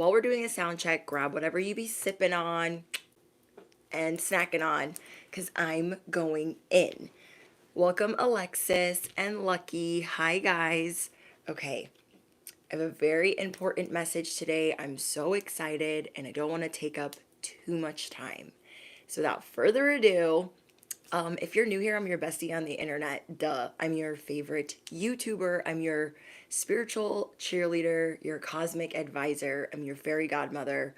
while we're doing a sound check, grab whatever you be sipping on and snacking on, because I'm going in. Welcome, Alexis and Lucky. Hi, guys. Okay, I have a very important message today. I'm so excited and I don't want to take up too much time. So, without further ado, if you're new here, I'm your bestie on the internet. Duh. I'm your favorite YouTuber. I'm your spiritual cheerleader, your cosmic advisor. I'm your fairy godmother.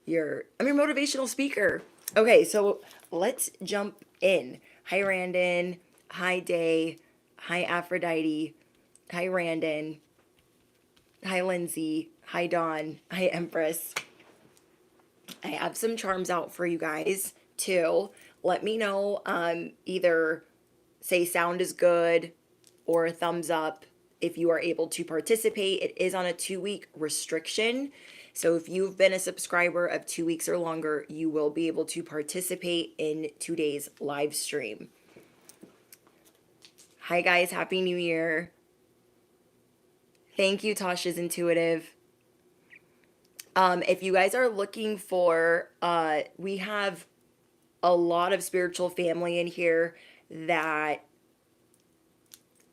I'm your motivational speaker. Okay, so let's jump in. Hi, Randon. Hi, Day. Hi, Aphrodite. Hi, Randon. Hi, Lindsay. Hi, Dawn. Hi, Empress. I have some charms out for you guys too. Let me know, either say sound is good or a thumbs up if you are able to participate. It is on a 2 week restriction. So if you've been a subscriber of 2 weeks or longer, you will be able to participate in today's live stream. Hi guys, Happy New Year. Thank you, Tasha's Intuitive. If you guys are looking for, we have a lot of spiritual family in here that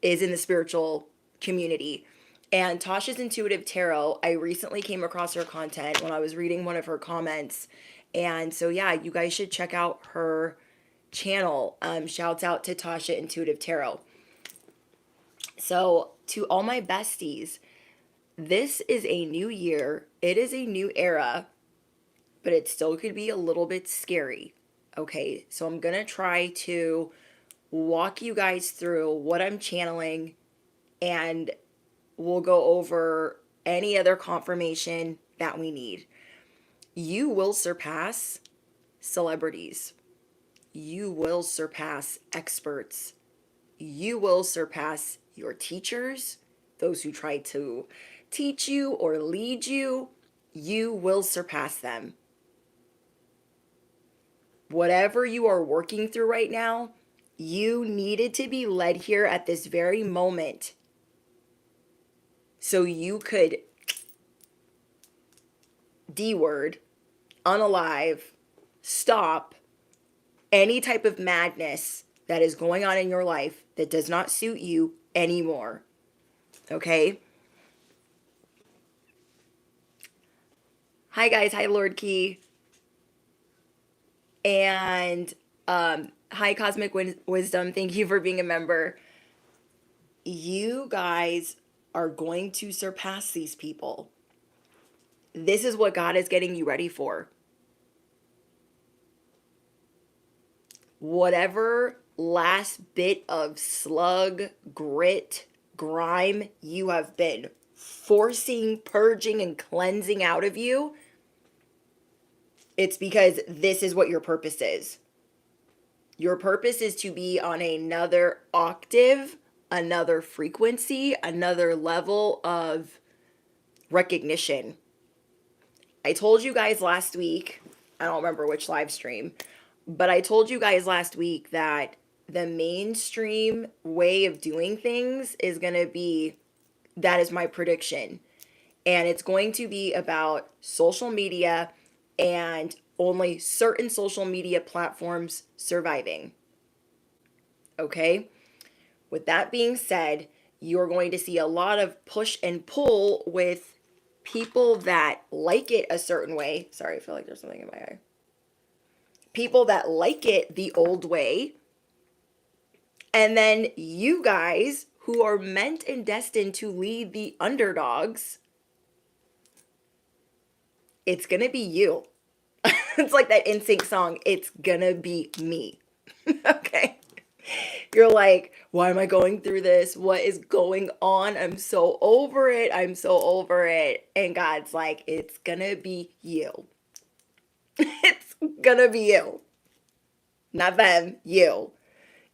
is in the spiritual community. And Tasha's Intuitive Tarot, I recently came across her content when I was reading one of her comments. And so, yeah, you guys should check out her channel. Shouts out to Tasha Intuitive Tarot. So, to all my besties, this is a new year. It is a new era, but it still could be a little bit scary. Okay, so I'm going to try to walk you guys through what I'm channeling, and we'll go over any other confirmation that we need. You will surpass celebrities. You will surpass experts. You will surpass your teachers, those who try to teach you or lead you. You will surpass them. Whatever you are working through right now, you needed to be led here at this very moment so you could D-word, unalive, stop any type of madness that is going on in your life that does not suit you anymore. Okay? Hi guys, hi Lord Key. And hi Cosmic Wisdom, thank you for being a member. You guys are going to surpass these people. This is what God is getting you ready for. Whatever last bit of slug, grit, grime you have been forcing, purging, and cleansing out of you, it's because this is what your purpose is. Your purpose is to be on another octave, another frequency, another level of recognition. I told you guys last week, I don't remember which live stream, but I told you guys last week that the mainstream way of doing things is going to be, that is my prediction. And it's going to be about social media and only certain social media platforms surviving. Okay? With that being said, you're going to see a lot of push and pull with people that like it a certain way. Sorry, I feel like there's something in my eye. People that like it the old way. And then you guys who are meant and destined to lead the underdogs, it's going to be you. It's like that NSYNC song, it's going to be me. Okay? You're like, why am I going through this? What is going on? I'm so over it. I'm so over it. And God's like, it's going to be you. It's going to be you. Not them, you.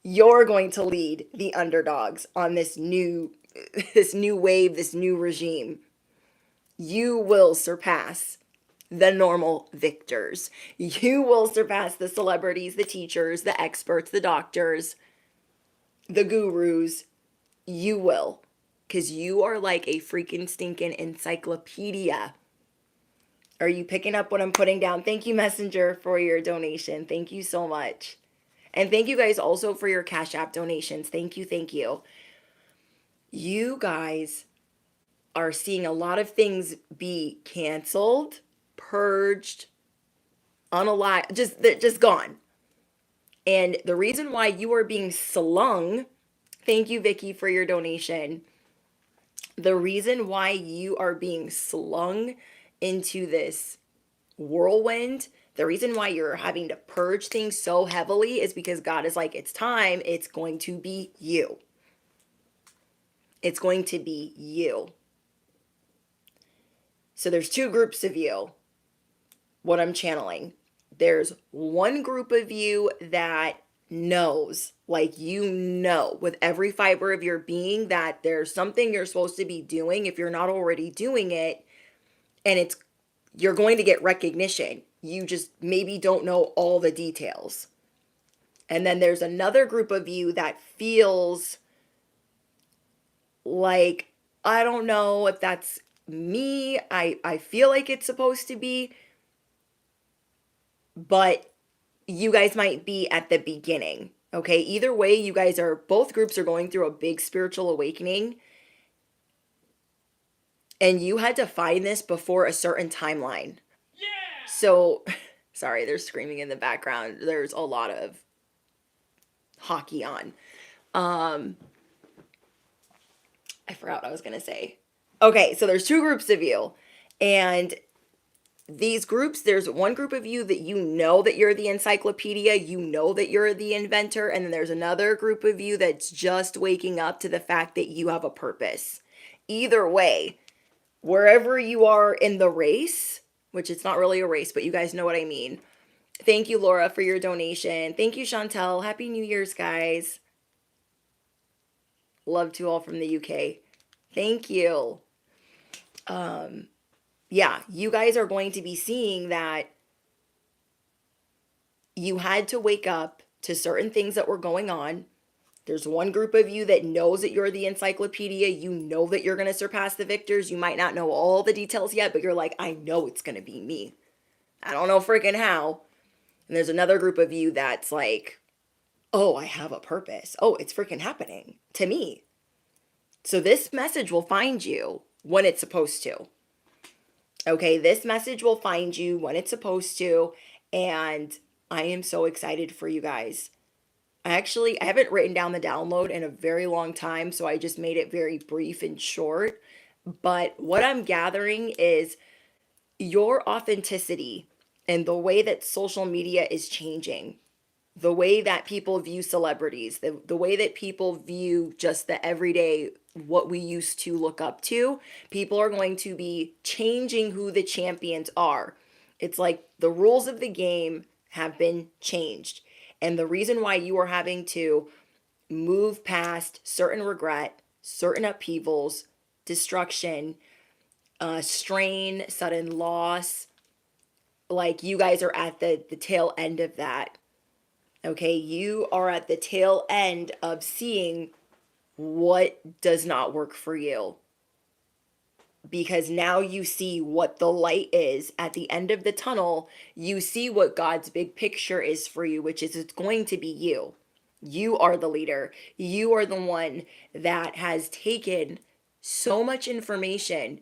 You're going to lead the underdogs on this new wave, this new regime. You will surpass the normal victors. You will surpass the celebrities, the teachers, the experts, the doctors, the gurus. You will. Because you are like a freaking stinking encyclopedia. Are you picking up what I'm putting down? Thank you, Messenger, for your donation. Thank you so much. And thank you guys also for your Cash App donations. Thank you, thank you. You guys are seeing a lot of things be canceled, purged, unalive, just gone. And the reason why you are being slung, thank you, Vicky, for your donation. The reason why you are being slung into this whirlwind, the reason why you're having to purge things so heavily is because God is like, it's time. It's going to be you. It's going to be you. So there's two groups of you, what I'm channeling. There's one group of you that knows, like you know with every fiber of your being that there's something you're supposed to be doing if you're not already doing it, and you're going to get recognition. You just maybe don't know all the details. And then there's another group of you that feels like, I don't know if that's me. I feel like it's supposed to be, but you guys might be at the beginning. Okay, either way, you guys are, both groups are going through a big spiritual awakening. And you had to find this before a certain timeline. Yeah! So, sorry, they're screaming in the background. There's a lot of hockey on. I forgot what I was going to say. Okay, so there's two groups of you. And these groups, there's one group of you that you know that you're the encyclopedia, you know that you're the inventor, and then there's another group of you that's just waking up to the fact that you have a purpose. Either way, wherever you are in the race, which it's not really a race, but you guys know what I mean. Thank you, Laura, for your donation. Thank you, Chantel. Happy New Year's, guys. Love to all from the UK. Thank you. Yeah, you guys are going to be seeing that you had to wake up to certain things that were going on. There's one group of you that knows that you're the encyclopedia. You know that you're going to surpass the victors. You might not know all the details yet, but you're like, I know it's going to be me. I don't know freaking how. And there's another group of you that's like, oh, I have a purpose. Oh, it's freaking happening to me. So this message will find you when it's supposed to. Okay, this message will find you when it's supposed to. And I am so excited for you guys. I haven't written down the download in a very long time, so I just made it very brief and short. But what I'm gathering is your authenticity and the way that social media is changing, the way that people view celebrities, the way that people view just the everyday, what we used to look up to. People are going to be changing who the champions are. It's like the rules of the game have been changed. And the reason why you are having to move past certain regret, certain upheavals, destruction, strain, sudden loss, like you guys are at the tail end of that. Okay, you are at the tail end of seeing what does not work for you. Because now you see what the light is at the end of the tunnel. You see what God's big picture is for you, which is it's going to be you. You are the leader. You are the one that has taken so much information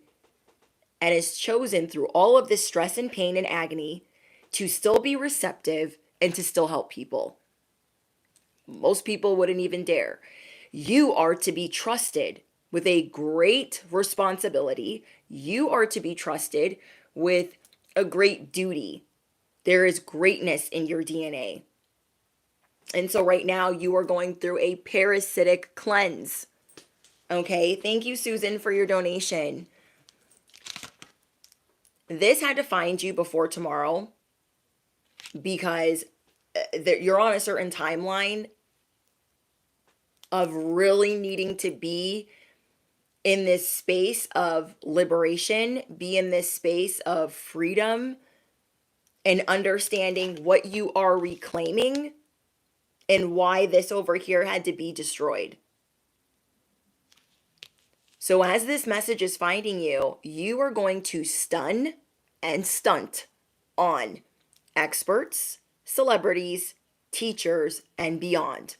and is chosen through all of this stress and pain and agony to still be receptive and to still help people. Most people wouldn't even dare. You are to be trusted with a great responsibility. You are to be trusted with a great duty. There is greatness in your DNA. And so right now you are going through a parasitic cleanse. Okay, thank you, Susan, for your donation. This had to find you before tomorrow because you're on a certain timeline of really needing to be in this space of liberation, be in this space of freedom and understanding what you are reclaiming and why this over here had to be destroyed. So as this message is finding you, you are going to stun and stunt on experts, celebrities, teachers, and beyond.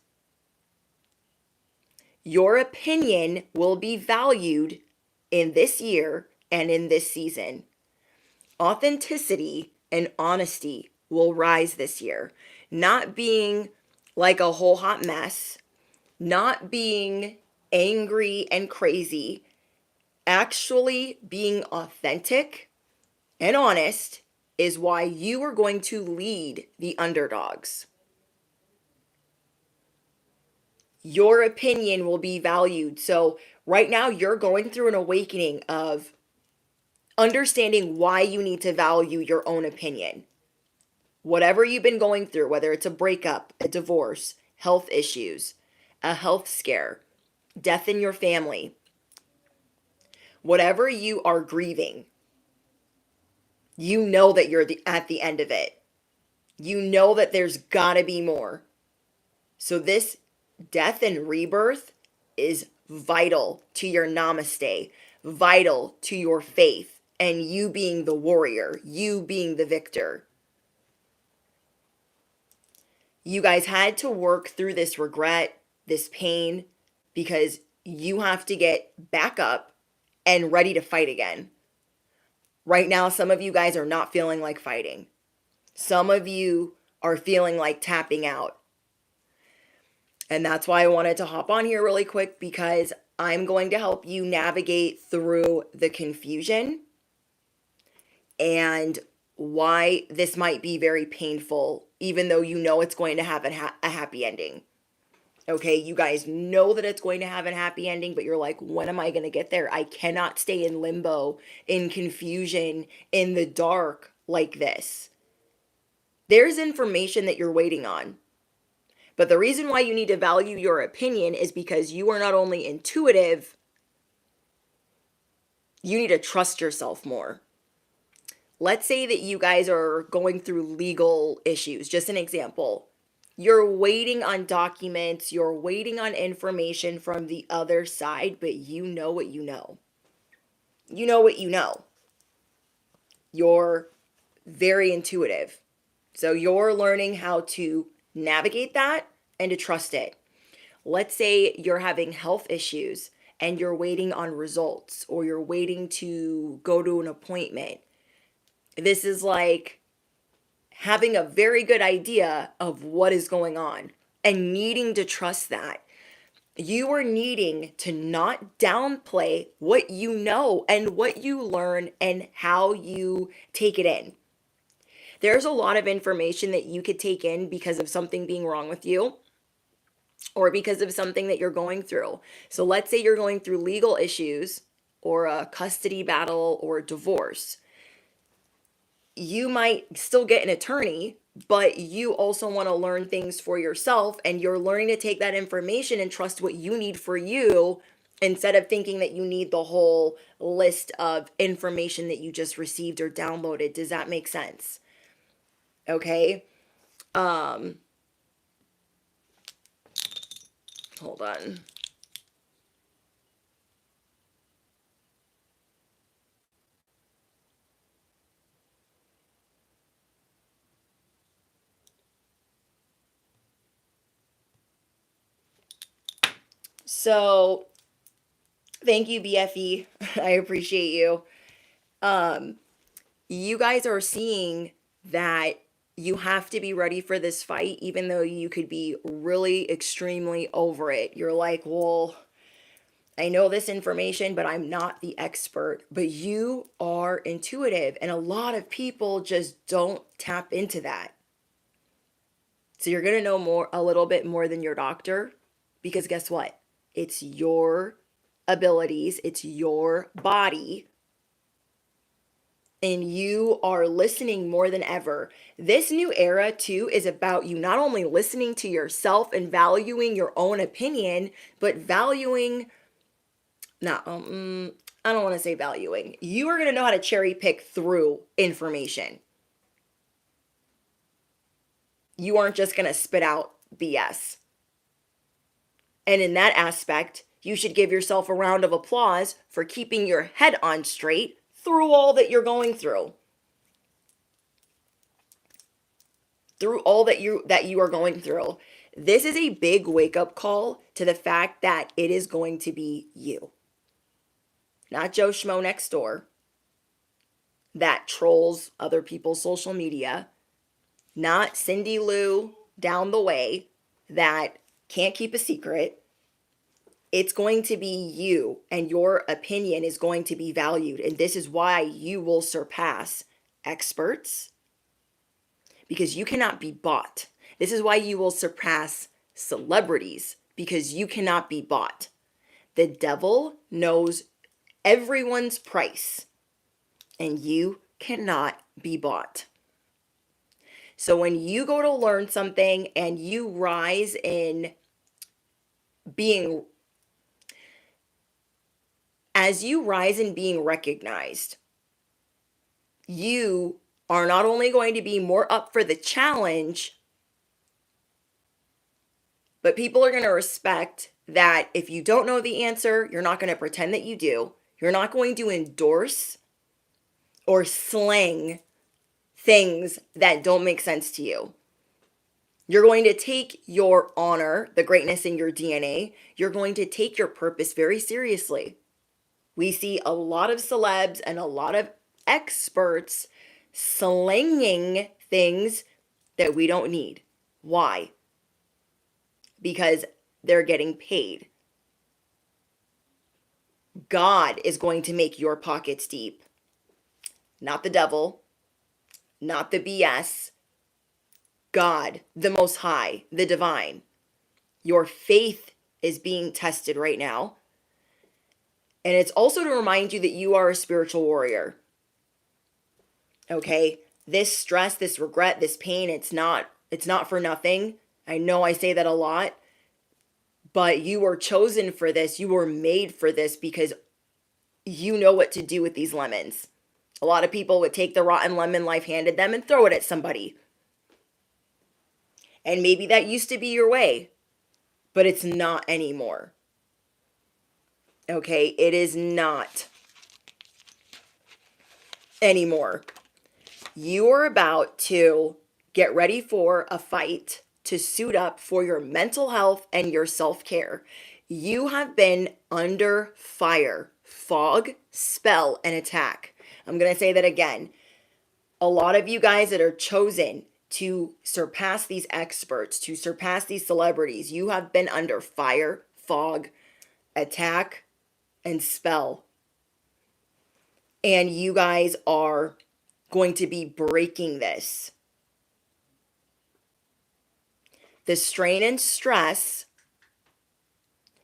Your opinion will be valued in this year and in this season. Authenticity and honesty will rise this year. Not being like a whole hot mess, not being angry and crazy, actually being authentic and honest is why you are going to lead the underdogs. Your opinion will be valued. So right now you're going through an awakening of understanding why you need to value your own opinion. Whatever you've been going through, whether it's a breakup, a divorce, health issues, a health scare, death in your family, whatever you are grieving, you know that you're at the end of it. You know that there's got to be more. So this death and rebirth is vital to your namaste, vital to your faith, and you being the warrior, you being the victor. You guys had to work through this regret, this pain, because you have to get back up and ready to fight again. Right now, some of you guys are not feeling like fighting. Some of you are feeling like tapping out. And that's why I wanted to hop on here really quick, because I'm going to help you navigate through the confusion and why this might be very painful, even though you know it's going to have a happy ending. Okay, you guys know that it's going to have a happy ending, but you're like, when am I going to get there? I cannot stay in limbo, in confusion, in the dark like this. There's information that you're waiting on. But the reason why you need to value your opinion is because you are not only intuitive, you need to trust yourself more. Let's say that you guys are going through legal issues. Just an example. You're waiting on documents, you're waiting on information from the other side, but you know what you know. You know what you know. You're very intuitive. So you're learning how to navigate that and to trust it. Let's say you're having health issues and you're waiting on results, or you're waiting to go to an appointment. This is like having a very good idea of what is going on and needing to trust that. You are needing to not downplay what you know and what you learn and how you take it in. There's a lot of information that you could take in because of something being wrong with you or because of something that you're going through. So let's say you're going through legal issues or a custody battle or a divorce. You might still get an attorney, but you also want to learn things for yourself, and you're learning to take that information and trust what you need for you instead of thinking that you need the whole list of information that you just received or downloaded. Does that make sense? Okay. Hold on. So, thank you, BFE. I appreciate you. You guys are seeing that you have to be ready for this fight, even though you could be really extremely over it. You're like, well, I know this information, but I'm not the expert. But you are intuitive, and a lot of people just don't tap into that. So you're going to know a little bit more than your doctor, because guess what? It's your abilities, it's your body, and you are listening more than ever. This new era too is about you not only listening to yourself and valuing your own opinion, but valuing, I don't want to say valuing. You are going to know how to cherry pick through information. You aren't just going to spit out BS. And in that aspect, you should give yourself a round of applause for keeping your head on straight through all that you're going through. through all that you are going through. This is a big wake-up call to the fact that it is going to be you. Not Joe Schmo next door that trolls other people's social media. Not Cindy Lou down the way that can't keep a secret. It's going to be you, and your opinion is going to be valued. And this is why you will surpass experts, because you cannot be bought. This is why you will surpass celebrities, because you cannot be bought. The devil knows everyone's price, and you cannot be bought. So when you go to learn something and you rise in being, as you rise in being recognized, you are not only going to be more up for the challenge, but people are going to respect that if you don't know the answer, you're not going to pretend that you do. You're not going to endorse or slang things that don't make sense to you. You're going to take your honor, the greatness in your DNA. You're going to take your purpose very seriously. We see a lot of celebs and a lot of experts slanging things that we don't need. Why? Because they're getting paid. God is going to make your pockets deep. Not the devil, not the BS. God, the Most High, the Divine. Your faith is being tested right now. And it's also to remind you that you are a spiritual warrior. Okay? This stress, this regret, this pain, it's not for nothing. I know I say that a lot. But you were chosen for this. You were made for this because you know what to do with these lemons. A lot of people would take the rotten lemon life handed them and throw it at somebody. And maybe that used to be your way, but it's not anymore. Okay, it is not anymore. You are about to get ready for a fight to suit up for your mental health and your self-care. You have been under fire, fog, spell, and attack. I'm going to say that again. A lot of you guys that are chosen to surpass these experts, to surpass these celebrities, you have been under fire, fog, attack, and spell. And you guys are going to be breaking this. The strain and stress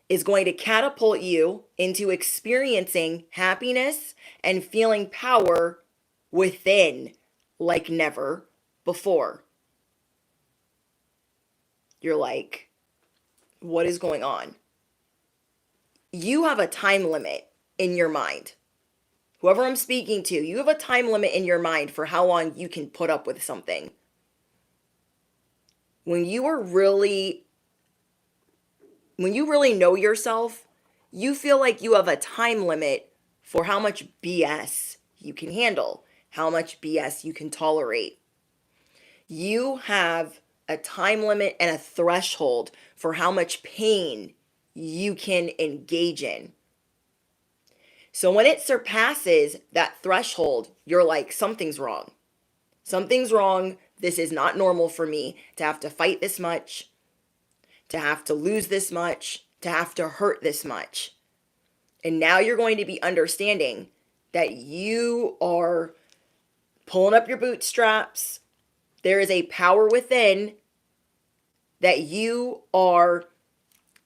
is going to catapult you into experiencing happiness and feeling power within like never before. You're like, what is going on? You have a time limit in your mind. Whoever I'm speaking to, you have a time limit in your mind for how long you can put up with something. When you really know yourself, you feel like you have a time limit for how much BS you can handle, how much BS you can tolerate. You have a time limit and a threshold for how much pain you can engage in. So when it surpasses that threshold, you're like, something's wrong. Something's wrong. This is not normal for me to have to fight this much, to have to lose this much, to have to hurt this much. And now you're going to be understanding that you are pulling up your bootstraps. There is a power within that you are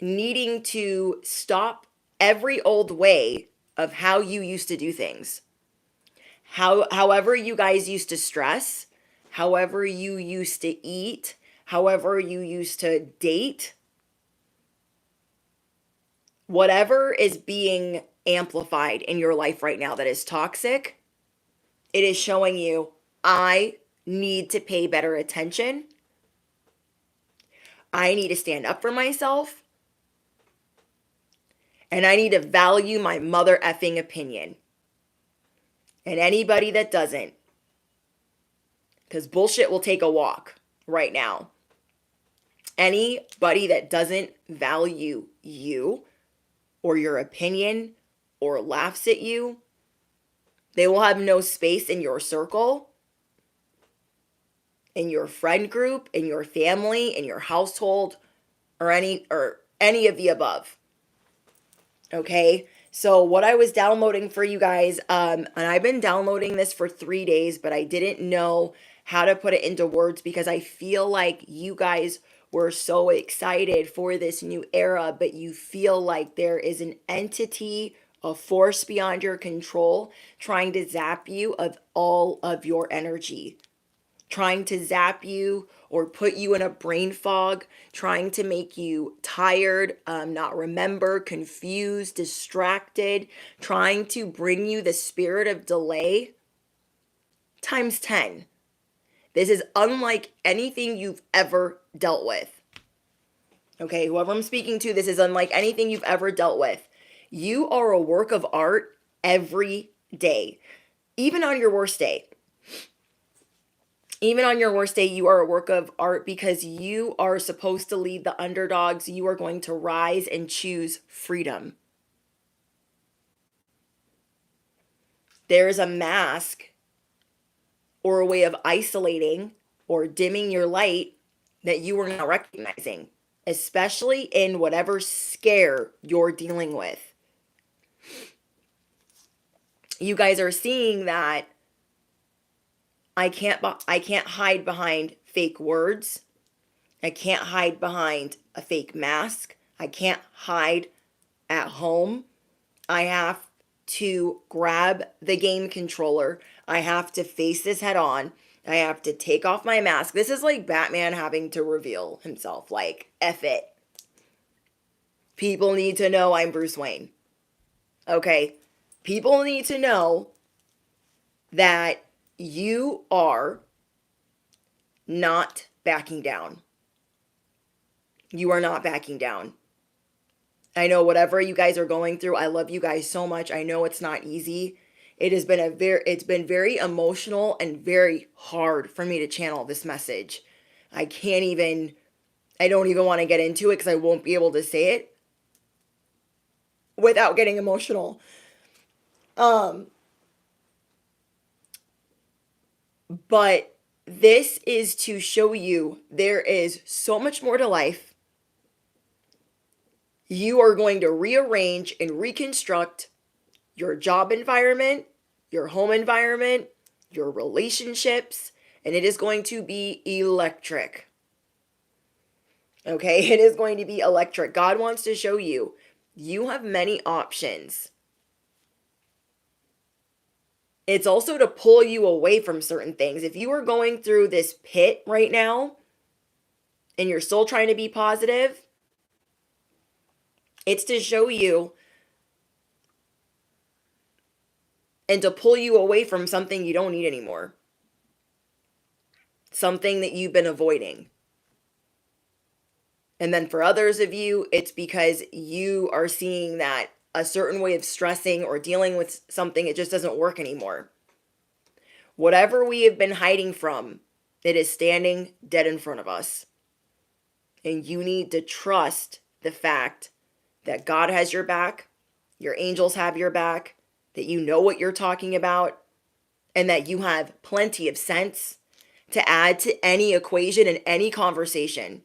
needing to stop every old way of how you used to do things. However you guys used to stress, however you used to eat, however you used to date, whatever is being amplified in your life right now that is toxic, it is showing you, I need to pay better attention. I need to stand up for myself. And I need to value my mother effing opinion. And anybody that doesn't. Because bullshit will take a walk. right now. Anybody that doesn't value you or your opinion or laughs at you, they will have no space in your circle, in your friend group, in your family, in your household, or any of the above. Okay? So what I was downloading for you guys, and I've been downloading this for 3 days, but I didn't know how to put it into words because I feel like you guys were so excited for this new era, but you feel like there is an entity, a force beyond your control, trying to zap you of all of your energy, trying to zap you or put you in a brain fog, trying to make you tired, not remember, confused, distracted, trying to bring you the spirit of delay times 10. This is unlike anything you've ever dealt with. Okay, whoever I'm speaking to, this is unlike anything you've ever dealt with. You are a work of art every day, even on your worst day. Even on your worst day, you are a work of art because you are supposed to lead the underdogs. You are going to rise and choose freedom. There is a mask or a way of isolating or dimming your light that you are not recognizing, especially in whatever scare you're dealing with. You guys are seeing that I can't hide behind fake words. I can't hide behind a fake mask. I can't hide at home. I have to grab the game controller. I have to face this head on. I have to take off my mask. This is like Batman having to reveal himself. Like, F it. People need to know I'm Bruce Wayne. Okay? People need to know that you are not backing down. You are not backing down. I know whatever you guys are going through, I love you guys so much. I know it's not easy. It's been very emotional and very hard for me to channel this message. I don't even want to get into it because I won't be able to say it without getting emotional. But this is to show you there is so much more to life. You are going to rearrange and reconstruct your job environment, your home environment, your relationships, and it is going to be electric. Okay, it is going to be electric. God wants to show you, you have many options. It's also to pull you away from certain things. If you are going through this pit right now and you're still trying to be positive, it's to show you and to pull you away from something you don't need anymore. Something that you've been avoiding. And then for others of you, it's because you are seeing that a certain way of stressing or dealing with something, it just doesn't work anymore. Whatever we have been hiding from, it is standing dead in front of us. And you need to trust the fact that God has your back, your angels have your back, that you know what you're talking about, and that you have plenty of sense to add to any equation and any conversation.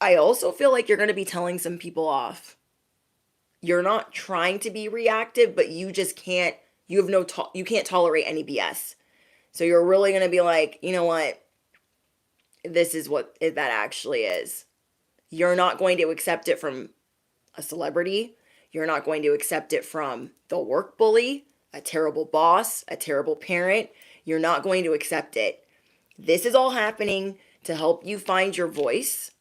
I also feel like you're going to be telling some people off. You're not trying to be reactive, but you just can't, you can't tolerate any BS. So you're really going to be like, you know what? This is what that actually is. You're not going to accept it from a celebrity. You're not going to accept it from the work bully, a terrible boss, a terrible parent. You're not going to accept it. This is all happening to help you find your voice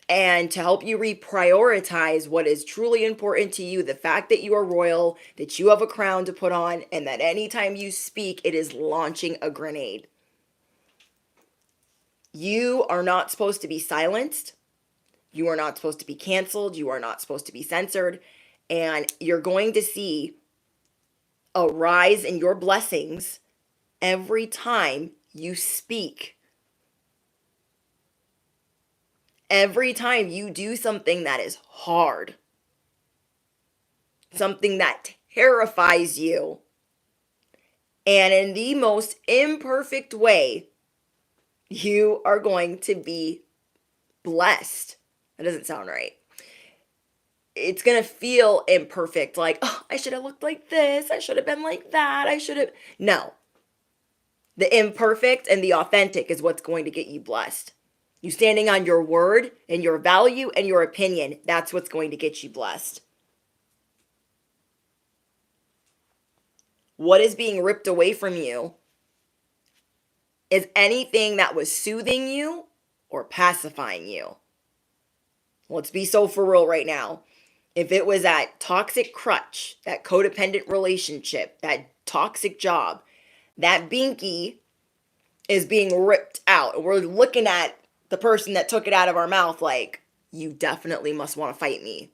and to help you reprioritize what is truly important to you. The fact that you are royal, that you have a crown to put on, and that anytime you speak, it is launching a grenade. You are not supposed to be silenced. You are not supposed to be canceled. You are not supposed to be censored. And you're going to see a rise in your blessings every time you speak. Every time you do something that is hard, something that terrifies you, and in the most imperfect way, you are going to be blessed. That doesn't sound right. It's going to feel imperfect, like, oh, I should have looked like this. I should have been like that. I should have. No. The imperfect and the authentic is what's going to get you blessed. You standing on your word and your value and your opinion, that's what's going to get you blessed. What is being ripped away from you is anything that was soothing you or pacifying you. Let's be so for real right now. If it was that toxic crutch, that codependent relationship, that toxic job, that binky is being ripped out. We're looking at the person that took it out of our mouth like, you definitely must want to fight me.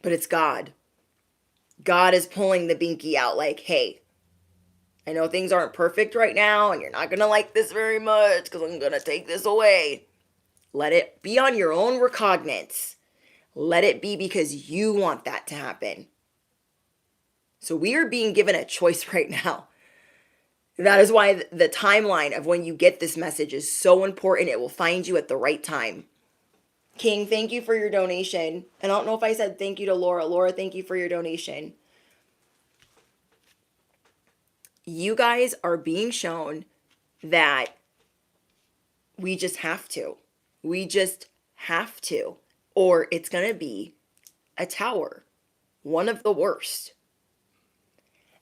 But it's God. God is pulling the binky out like, hey, I know things aren't perfect right now and you're not going to like this very much because I'm going to take this away. Let it be on your own recognizance. Let it be because you want that to happen. So we are being given a choice right now. That is why the timeline of when you get this message is so important. It will find you at the right time. King, thank you for your donation. And I don't know if I said thank you to Laura. Laura, thank you for your donation. You guys are being shown that we just have to. We just have to. Or it's going to be a tower. One of the worst.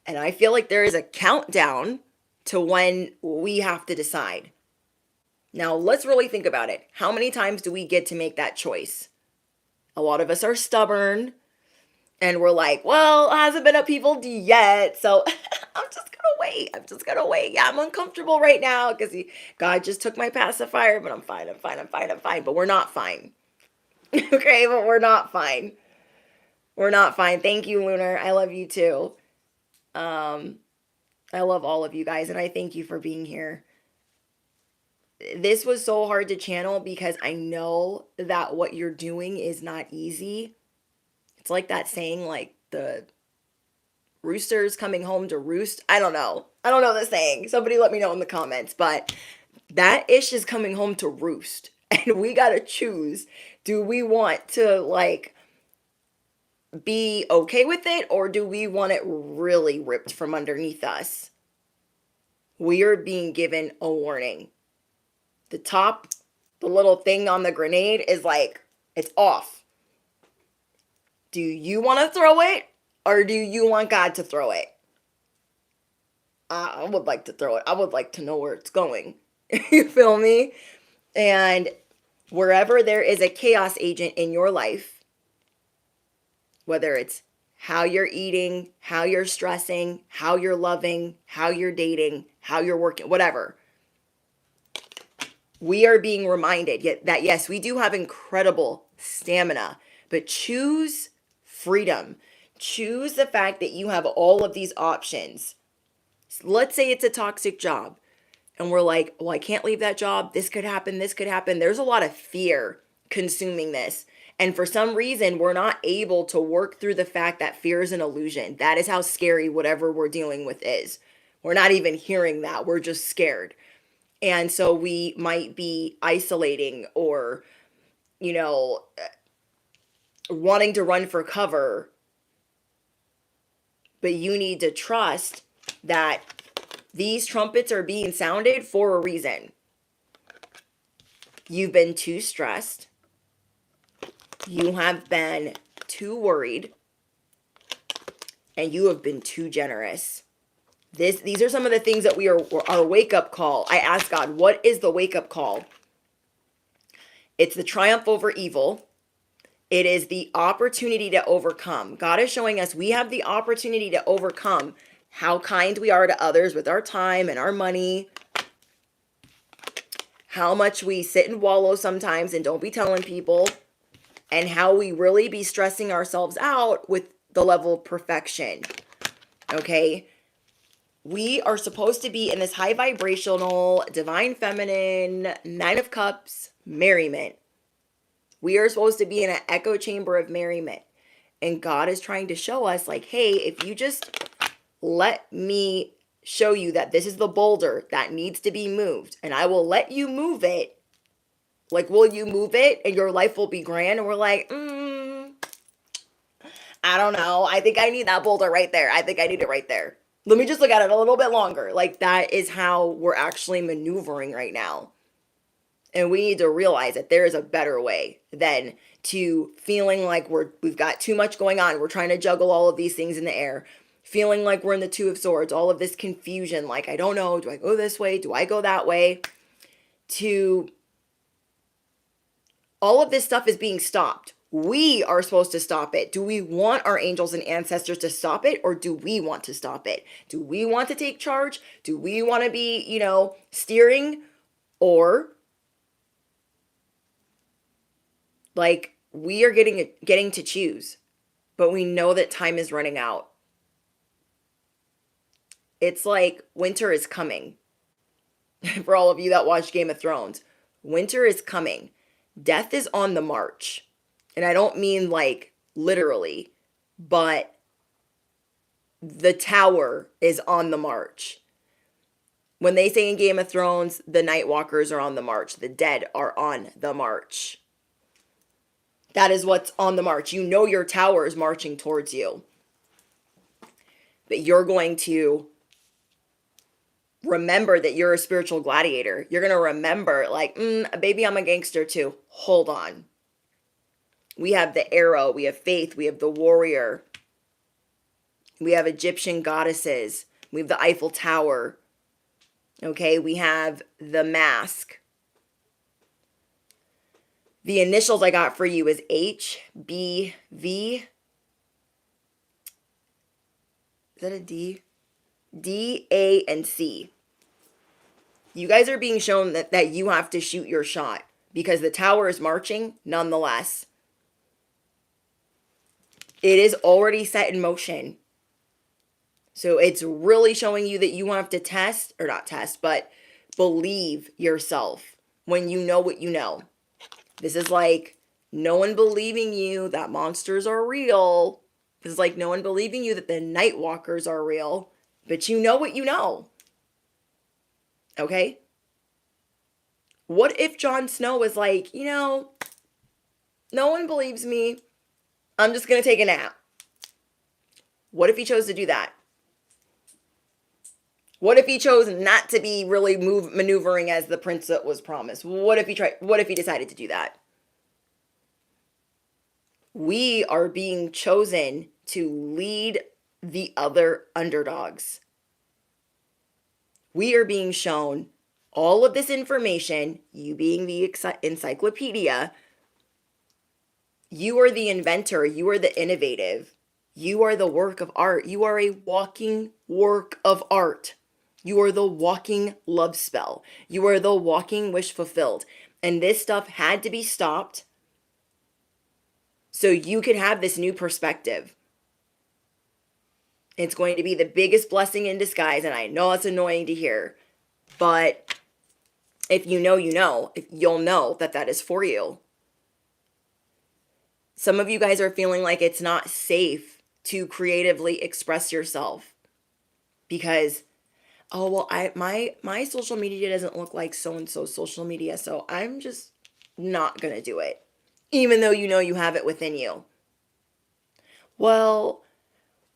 And I feel like there is a countdown to when we have to decide. Now, let's really think about it. How many times do we get to make that choice? A lot of us are stubborn and we're like, well, it hasn't been upheaval yet, so I'm just going to wait. Yeah, I'm uncomfortable right now because God just took my pacifier, but I'm fine. But we're not fine. Okay, but we're not fine. We're not fine. Thank you, Lunar. I love you too. I love all of you guys, and I thank you for being here. This was so hard to channel because I know that what you're doing is not easy. It's like that saying, like the roosters coming home to roost. I don't know the saying. Somebody let me know in the comments, but that ish is coming home to roost. And we got to choose. Do we want to like be okay with it, or do we want it really ripped from underneath us? We are being given a warning. The top, the little thing on the grenade is like, it's off. Do you want to throw it, or do you want God to throw it? I would like to throw it. I would like to know where it's going. You feel me? And wherever there is a chaos agent in your life, whether it's how you're eating, how you're stressing, how you're loving, how you're dating, how you're working, whatever, we are being reminded that yes, we do have incredible stamina, but choose freedom. Choose the fact that you have all of these options. Let's say it's a toxic job and we're like, well, I can't leave that job. This could happen. This could happen. There's a lot of fear consuming this. And for some reason, we're not able to work through the fact that fear is an illusion. That is how scary whatever we're dealing with is. We're not even hearing that. We're just scared. And so we might be isolating or, wanting to run for cover. But you need to trust that these trumpets are being sounded for a reason. You've been too stressed. You have been too worried. And you have been too generous. These are some of the things that our wake-up call. I asked God, what is the wake-up call? It's the triumph over evil. It is the opportunity to overcome. God is showing us we have the opportunity to overcome how kind we are to others with our time and our money. How much we sit and wallow sometimes and don't be telling people. And how we really be stressing ourselves out with the level of perfection. Okay? We are supposed to be in this high vibrational, divine feminine, Nine of Cups merriment. We are supposed to be in an echo chamber of merriment. And God is trying to show us, like, hey, if you just let me show you that this is the boulder that needs to be moved, and I will let you move it. Like, will you move it and your life will be grand? And we're like, I don't know. I think I need that boulder right there. I think I need it right there. Let me just look at it a little bit longer. Like, that is how we're actually maneuvering right now. And we need to realize that there is a better way than to feeling like we've got too much going on. We're trying to juggle all of these things in the air. Feeling like we're in the Two of Swords, all of this confusion, like, I don't know, do I go this way? Do I go that way? To all of this stuff is being stopped. We are supposed to stop it. Do we want our angels and ancestors to stop it, or do we want to stop it? Do we want to take charge? Do we want to be, steering? Or like, we are getting to choose, but we know that time is running out. It's like winter is coming. For all of you that watch Game of Thrones, winter is coming. Death is on the march. And I don't mean like literally, but the tower is on the march. When they say in Game of Thrones, the Night Walkers are on the march, the dead are on the march. That is what's on the march. You know your tower is marching towards you. But you're going to remember that you're a spiritual gladiator. You're going to remember, like, baby, I'm a gangster too. Hold on. We have the arrow, we have faith, we have the warrior. We have Egyptian goddesses. We have the Eiffel Tower. Okay, we have the mask. The initials I got for you is HBV. Is that a D? D, A, and C. You guys are being shown that you have to shoot your shot because the tower is marching nonetheless. It is already set in motion. So it's really showing you that you have to test, or not test, but believe yourself when you know what you know. This is like no one believing you that monsters are real. This is like no one believing you that the Night Walkers are real. But you know what you know. Okay? What if Jon Snow was like, no one believes me. I'm just going to take a nap. What if he chose to do that? What if he chose not to be really maneuvering as the prince that was promised? What if he decided to do that? We are being chosen to lead the other underdogs. We are being shown all of this information, you being the encyclopedia. You are the inventor. You are the innovative. You are the work of art. You are a walking work of art. You are the walking love spell. You are the walking wish fulfilled. And this stuff had to be stopped so you could have this new perspective. It's going to be the biggest blessing in disguise, and I know it's annoying to hear, but if you know, you'll know that that is for you. Some of you guys are feeling like it's not safe to creatively express yourself because, oh, well, my social media doesn't look like so-and-so's social media, so I'm just not going to do it, even though you know you have it within you. Well,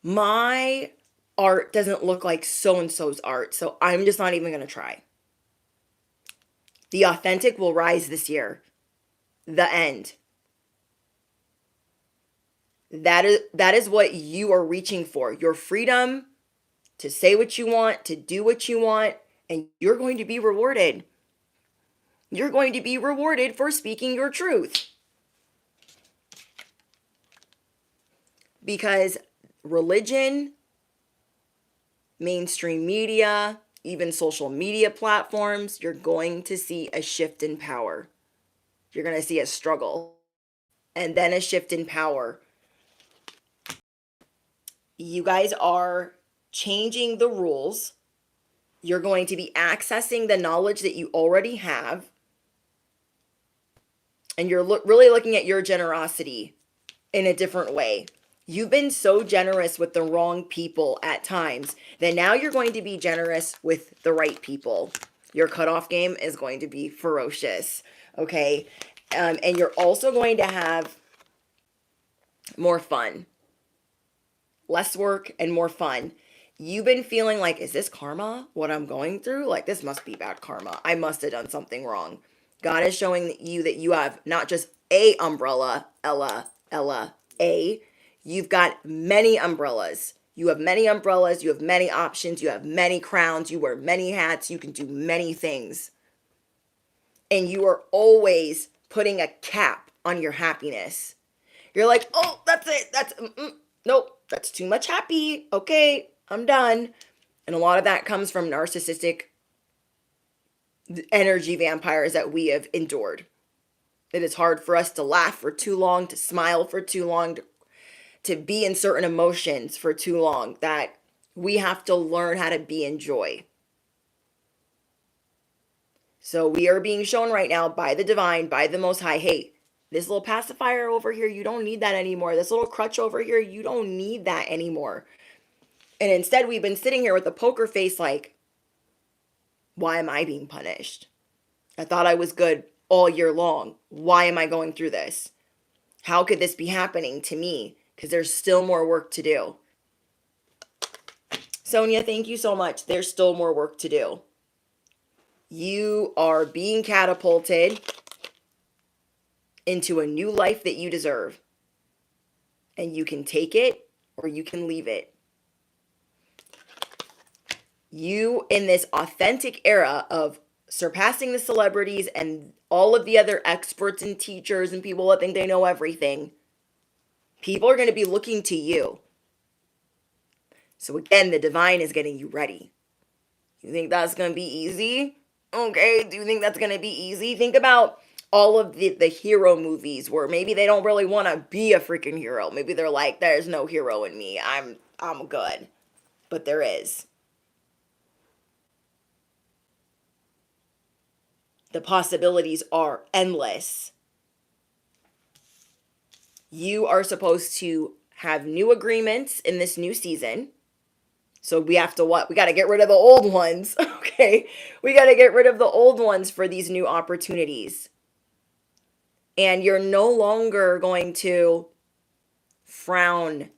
my art doesn't look like so-and-so's art, so I'm just not even going to try. The authentic will rise this year. The end. That is what you are reaching for. Your freedom to say what you want, to do what you want, and you're going to be rewarded. You're going to be rewarded for speaking your truth. Because religion, mainstream media, even social media platforms, you're going to see a shift in power. You're going to see a struggle and then a shift in power. You guys are changing the rules You're going to be accessing the knowledge that you already have. And you're really looking at your generosity in a different way. You've been so generous with the wrong people at times that now you're going to be generous with the right people. Your cutoff game is going to be ferocious, okay? And you're also going to have more fun. Less work and more fun. You've been feeling like, is this karma, what I'm going through? Like, this must be bad karma. I must have done something wrong. God is showing you that you have not just a umbrella, you've got many umbrellas. You have many umbrellas, you have many options, you have many crowns, you wear many hats, you can do many things. And you are always putting a cap on your happiness. You're like, oh, that's it. Nope, that's too much happy. Okay, I'm done. And a lot of that comes from narcissistic energy vampires that we have endured. It is hard for us to laugh for too long, to smile for too long, to be in certain emotions for too long, that we have to learn how to be in joy. So we are being shown right now by the divine, by the Most High, hey, this little pacifier over here, you don't need that anymore. This little crutch over here, you don't need that anymore. And instead, we've been sitting here with a poker face like, why am I being punished? I thought I was good all year long. Why am I going through this? How could this be happening to me? Because there's still more work to do. Sonia, thank you so much. There's still more work to do. You are being catapulted into a new life that you deserve. And you can take it or you can leave it. You, in this authentic era of surpassing the celebrities and all of the other experts and teachers and people that think they know everything, people are going to be looking to you. So again, the divine is getting you ready. You think that's going to be easy? Okay, do you think that's going to be easy? Think about all of the hero movies where maybe they don't really want to be a freaking hero. Maybe they're like, there's no hero in me. I'm good. But there is. The possibilities are endless. You are supposed to have new agreements in this new season. So we have to what? We got to get rid of the old ones. Okay. We got to get rid of the old ones for these new opportunities. And you're no longer going to frown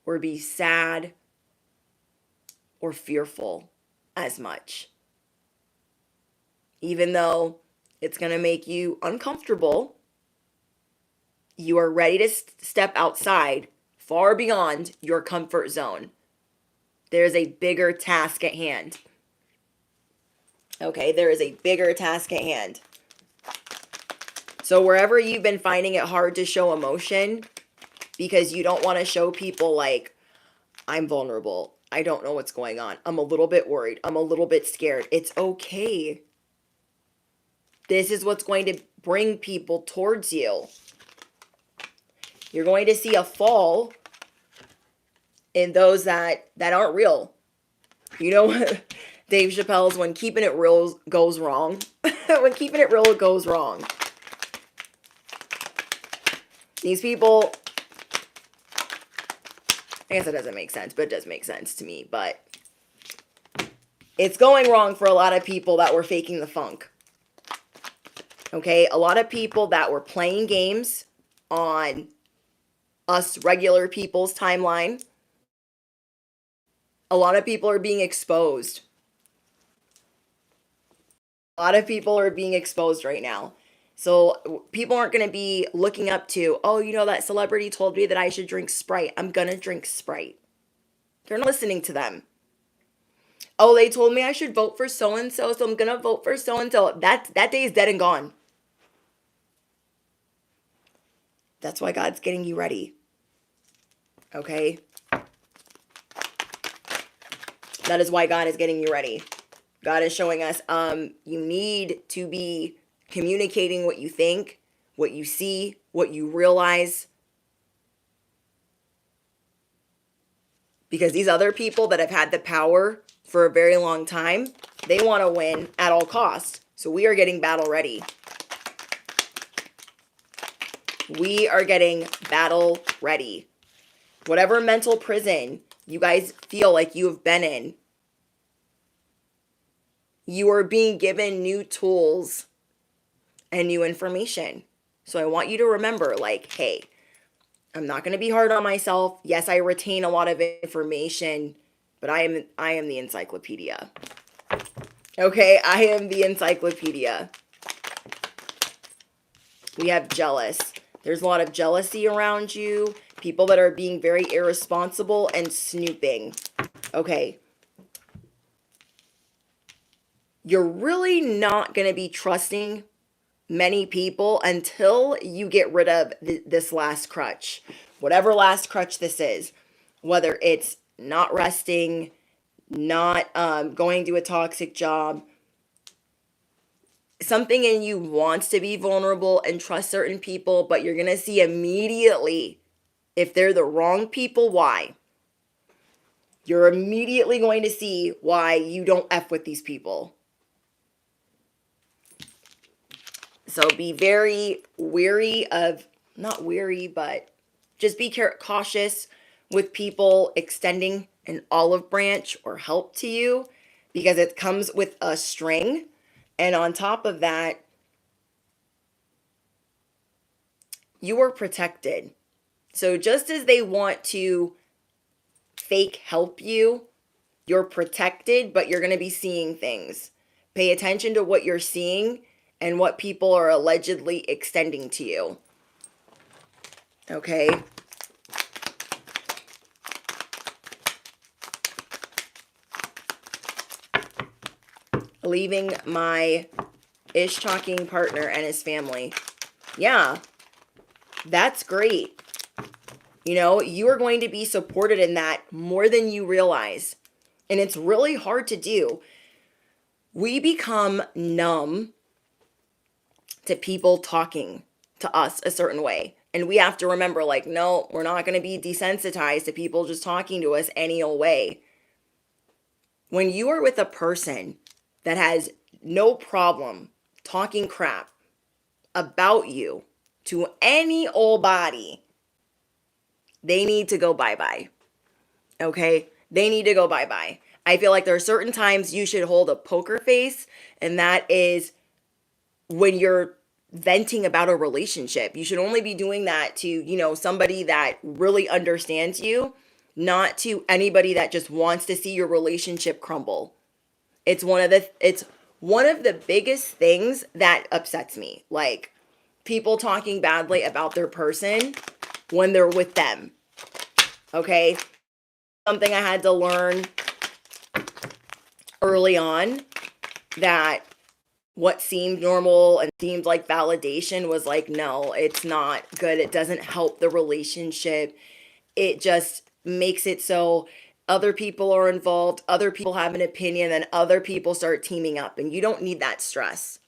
or be sad or fearful as much. Even though it's going to make you uncomfortable, you are ready to step outside, far beyond your comfort zone. There's a bigger task at hand. Okay, there is a bigger task at hand. So wherever you've been finding it hard to show emotion because you don't want to show people like, I'm vulnerable, I don't know what's going on, I'm a little bit worried, I'm a little bit scared. It's okay. This is what's going to bring people towards you. You're going to see a fall in those that aren't real. You know, Dave Chappelle's when keeping it real goes wrong. When keeping it real goes wrong. These people, I guess it doesn't make sense, but it does make sense to me. But it's going wrong for a lot of people that were faking the funk. Okay, a lot of people that were playing games on us regular people's timeline. A lot of people are being exposed. A lot of people are being exposed right now. So people aren't going to be looking up to, oh, you know, that celebrity told me that I should drink Sprite. I'm going to drink Sprite. You're not listening to them. Oh, they told me I should vote for so-and-so, so I'm going to vote for so-and-so. That day is dead and gone. That's why God's getting you ready. Okay? That is why God is getting you ready. God is showing us you need to be communicating what you think, what you see, what you realize. Because these other people that have had the power for a very long time, They want to win at all costs. So we are getting battle ready. We are getting battle ready. Whatever mental prison you guys feel like you have been in, you are being given new tools and new information. So I want you to remember, like, hey, I'm not going to be hard on myself. Yes, I retain a lot of information, but I am the encyclopedia. Okay, I am the encyclopedia. We have jealous. There's a lot of jealousy around you. People that are being very irresponsible and snooping. Okay. You're really not going to be trusting many people until you get rid of this last crutch. Whatever last crutch this is. Whether it's not resting, not going to a toxic job. Something in you wants to be vulnerable and trust certain people, but you're going to see immediately if they're the wrong people, why. You're immediately going to see why you don't F with these people. So be very weary of, not weary, but just be cautious with people extending an olive branch or help to you, because it comes with a string. And on top of that, you are protected. So just as they want to fake help you, you're protected, but you're going to be seeing things. Pay attention to what you're seeing and what people are allegedly extending to you. Okay? Leaving my ish-talking partner and his family. Yeah, that's great. You know, you are going to be supported in that more than you realize. And it's really hard to do. We become numb to people talking to us a certain way. And we have to remember, like, no, we're not going to be desensitized to people just talking to us any old way. When you are with a person that has no problem talking crap about you to any old body, they need to go bye-bye. Okay? They need to go bye-bye. I feel like there are certain times you should hold a poker face, and that is when you're venting about a relationship. You should only be doing that to, you know, somebody that really understands you, not to anybody that just wants to see your relationship crumble. It's one of the biggest things that upsets me. Like, people talking badly about their person when they're with them. Okay? Something I had to learn early on, that what seemed normal and seemed like validation was like, no, it's not good. It doesn't help the relationship. It just makes it so other people are involved, other people have an opinion, and other people start teaming up. And you don't need that stress.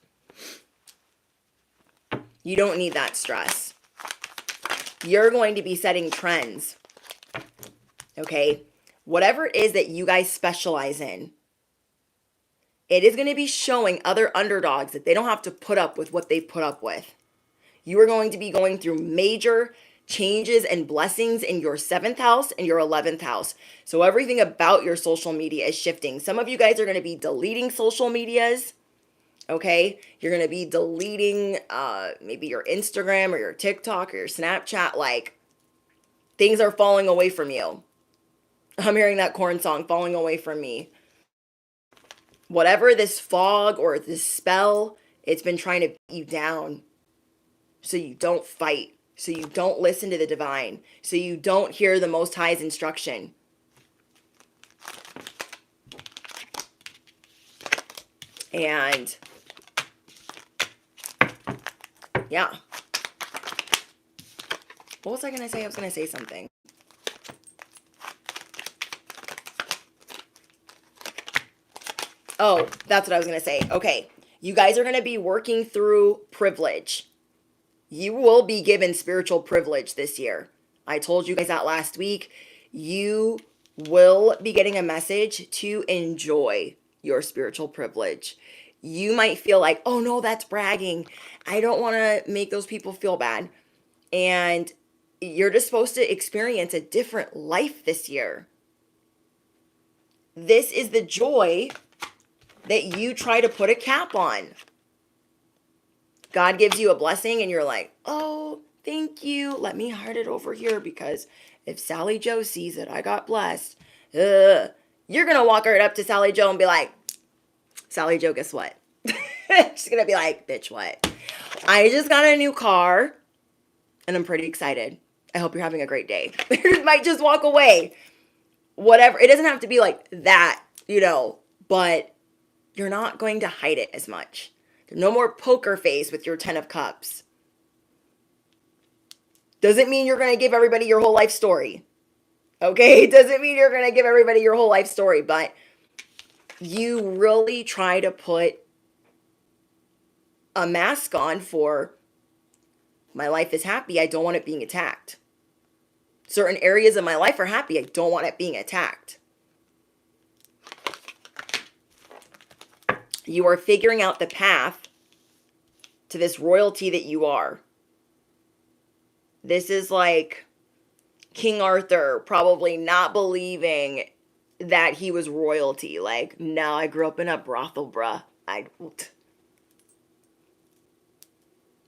You don't need that stress. You're going to be setting trends. Okay? Whatever it is that you guys specialize in, it is going to be showing other underdogs that they don't have to put up with what they put up with. You are going to be going through major changes and blessings in your 7th house and your 11th house. So everything about your social media is shifting. Some of you guys are going to be deleting social medias. Okay? You're going to be deleting maybe your Instagram or your TikTok or your Snapchat. Like, things are falling away from you. I'm hearing that corn song, Falling Away From Me. Whatever this fog or this spell, it's been trying to beat you down so you don't fight, so you don't listen to the divine, so you don't hear the Most High's instruction. And yeah. What was I going to say? I was going to say something. Oh, that's what I was going to say. Okay. You guys are going to be working through privilege. You will be given spiritual privilege this year. I told you guys that last week. You will be getting a message to enjoy your spiritual privilege. You might feel like, oh no, that's bragging. I don't want to make those people feel bad. And you're just supposed to experience a different life this year. This is the joy that you try to put a cap on. God gives you a blessing and you're like, oh, thank you. Let me heart it over here, because if Sally Joe sees it, I got blessed. You're going to walk right up to Sally Joe and be like, Sally Joe, guess what? She's going to be like, bitch, what? I just got a new car and I'm pretty excited. I hope you're having a great day. You might just walk away. Whatever. It doesn't have to be like that, but you're not going to hide it as much. There's no more poker face with your 10 of cups. Doesn't mean you're going to give everybody your whole life story. Okay? It doesn't mean you're going to give everybody your whole life story, but you really try to put a mask on for, my life is happy. I don't want it being attacked. Certain areas of my life are happy. I don't want it being attacked. You are figuring out the path to this royalty that you are. This is like King Arthur probably not believing that he was royalty. Like, no, I grew up in a brothel, bruh.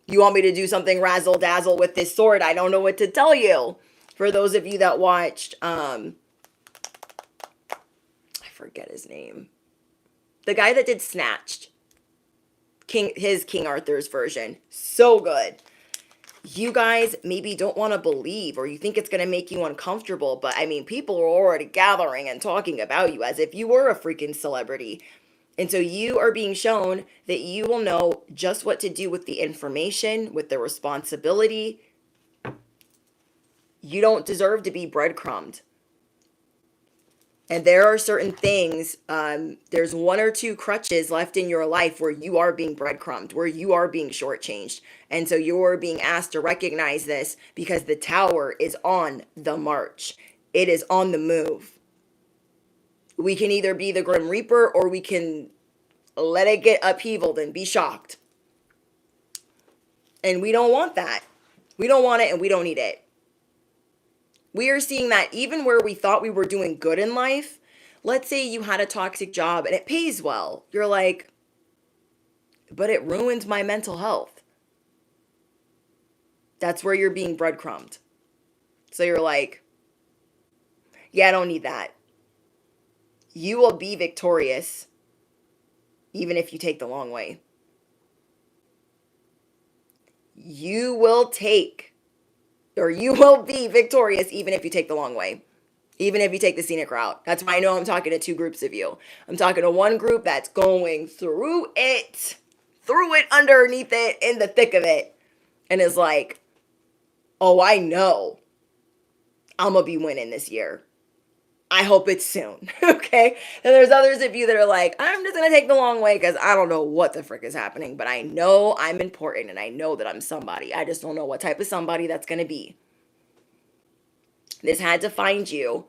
You want me to do something razzle dazzle with this sword? I don't know what to tell you. For those of you that watched, I forget his name. The guy that did Snatched. King Arthur's version. So good. You guys maybe don't want to believe, or you think it's going to make you uncomfortable, but I mean, people are already gathering and talking about you as if you were a freaking celebrity. And so you are being shown that you will know just what to do with the information, with the responsibility. You don't deserve to be breadcrumbed. And there are certain things, there's one or two crutches left in your life where you are being breadcrumbed, where you are being shortchanged. And so you're being asked to recognize this, because the tower is on the march. It is on the move. We can either be the Grim Reaper, or we can let it get upheavaled and be shocked. And we don't want that. We don't want it, and we don't need it. We are seeing that even where we thought we were doing good in life. Let's say you had a toxic job and it pays well. You're like, but it ruins my mental health. That's where you're being breadcrumbed. So you're like, yeah, I don't need that. You will be victorious even if you take the long way. You will be victorious even if you take the long way. Even if you take the scenic route. That's why I know I'm talking to two groups of you. I'm talking to one group that's going through it, underneath it, in the thick of it, and is like, oh, I know I'm going to be winning this year. I hope it's soon, okay? And there's others of you that are like, I'm just going to take the long way because I don't know what the frick is happening, but I know I'm important and I know that I'm somebody. I just don't know what type of somebody that's going to be. This had to find you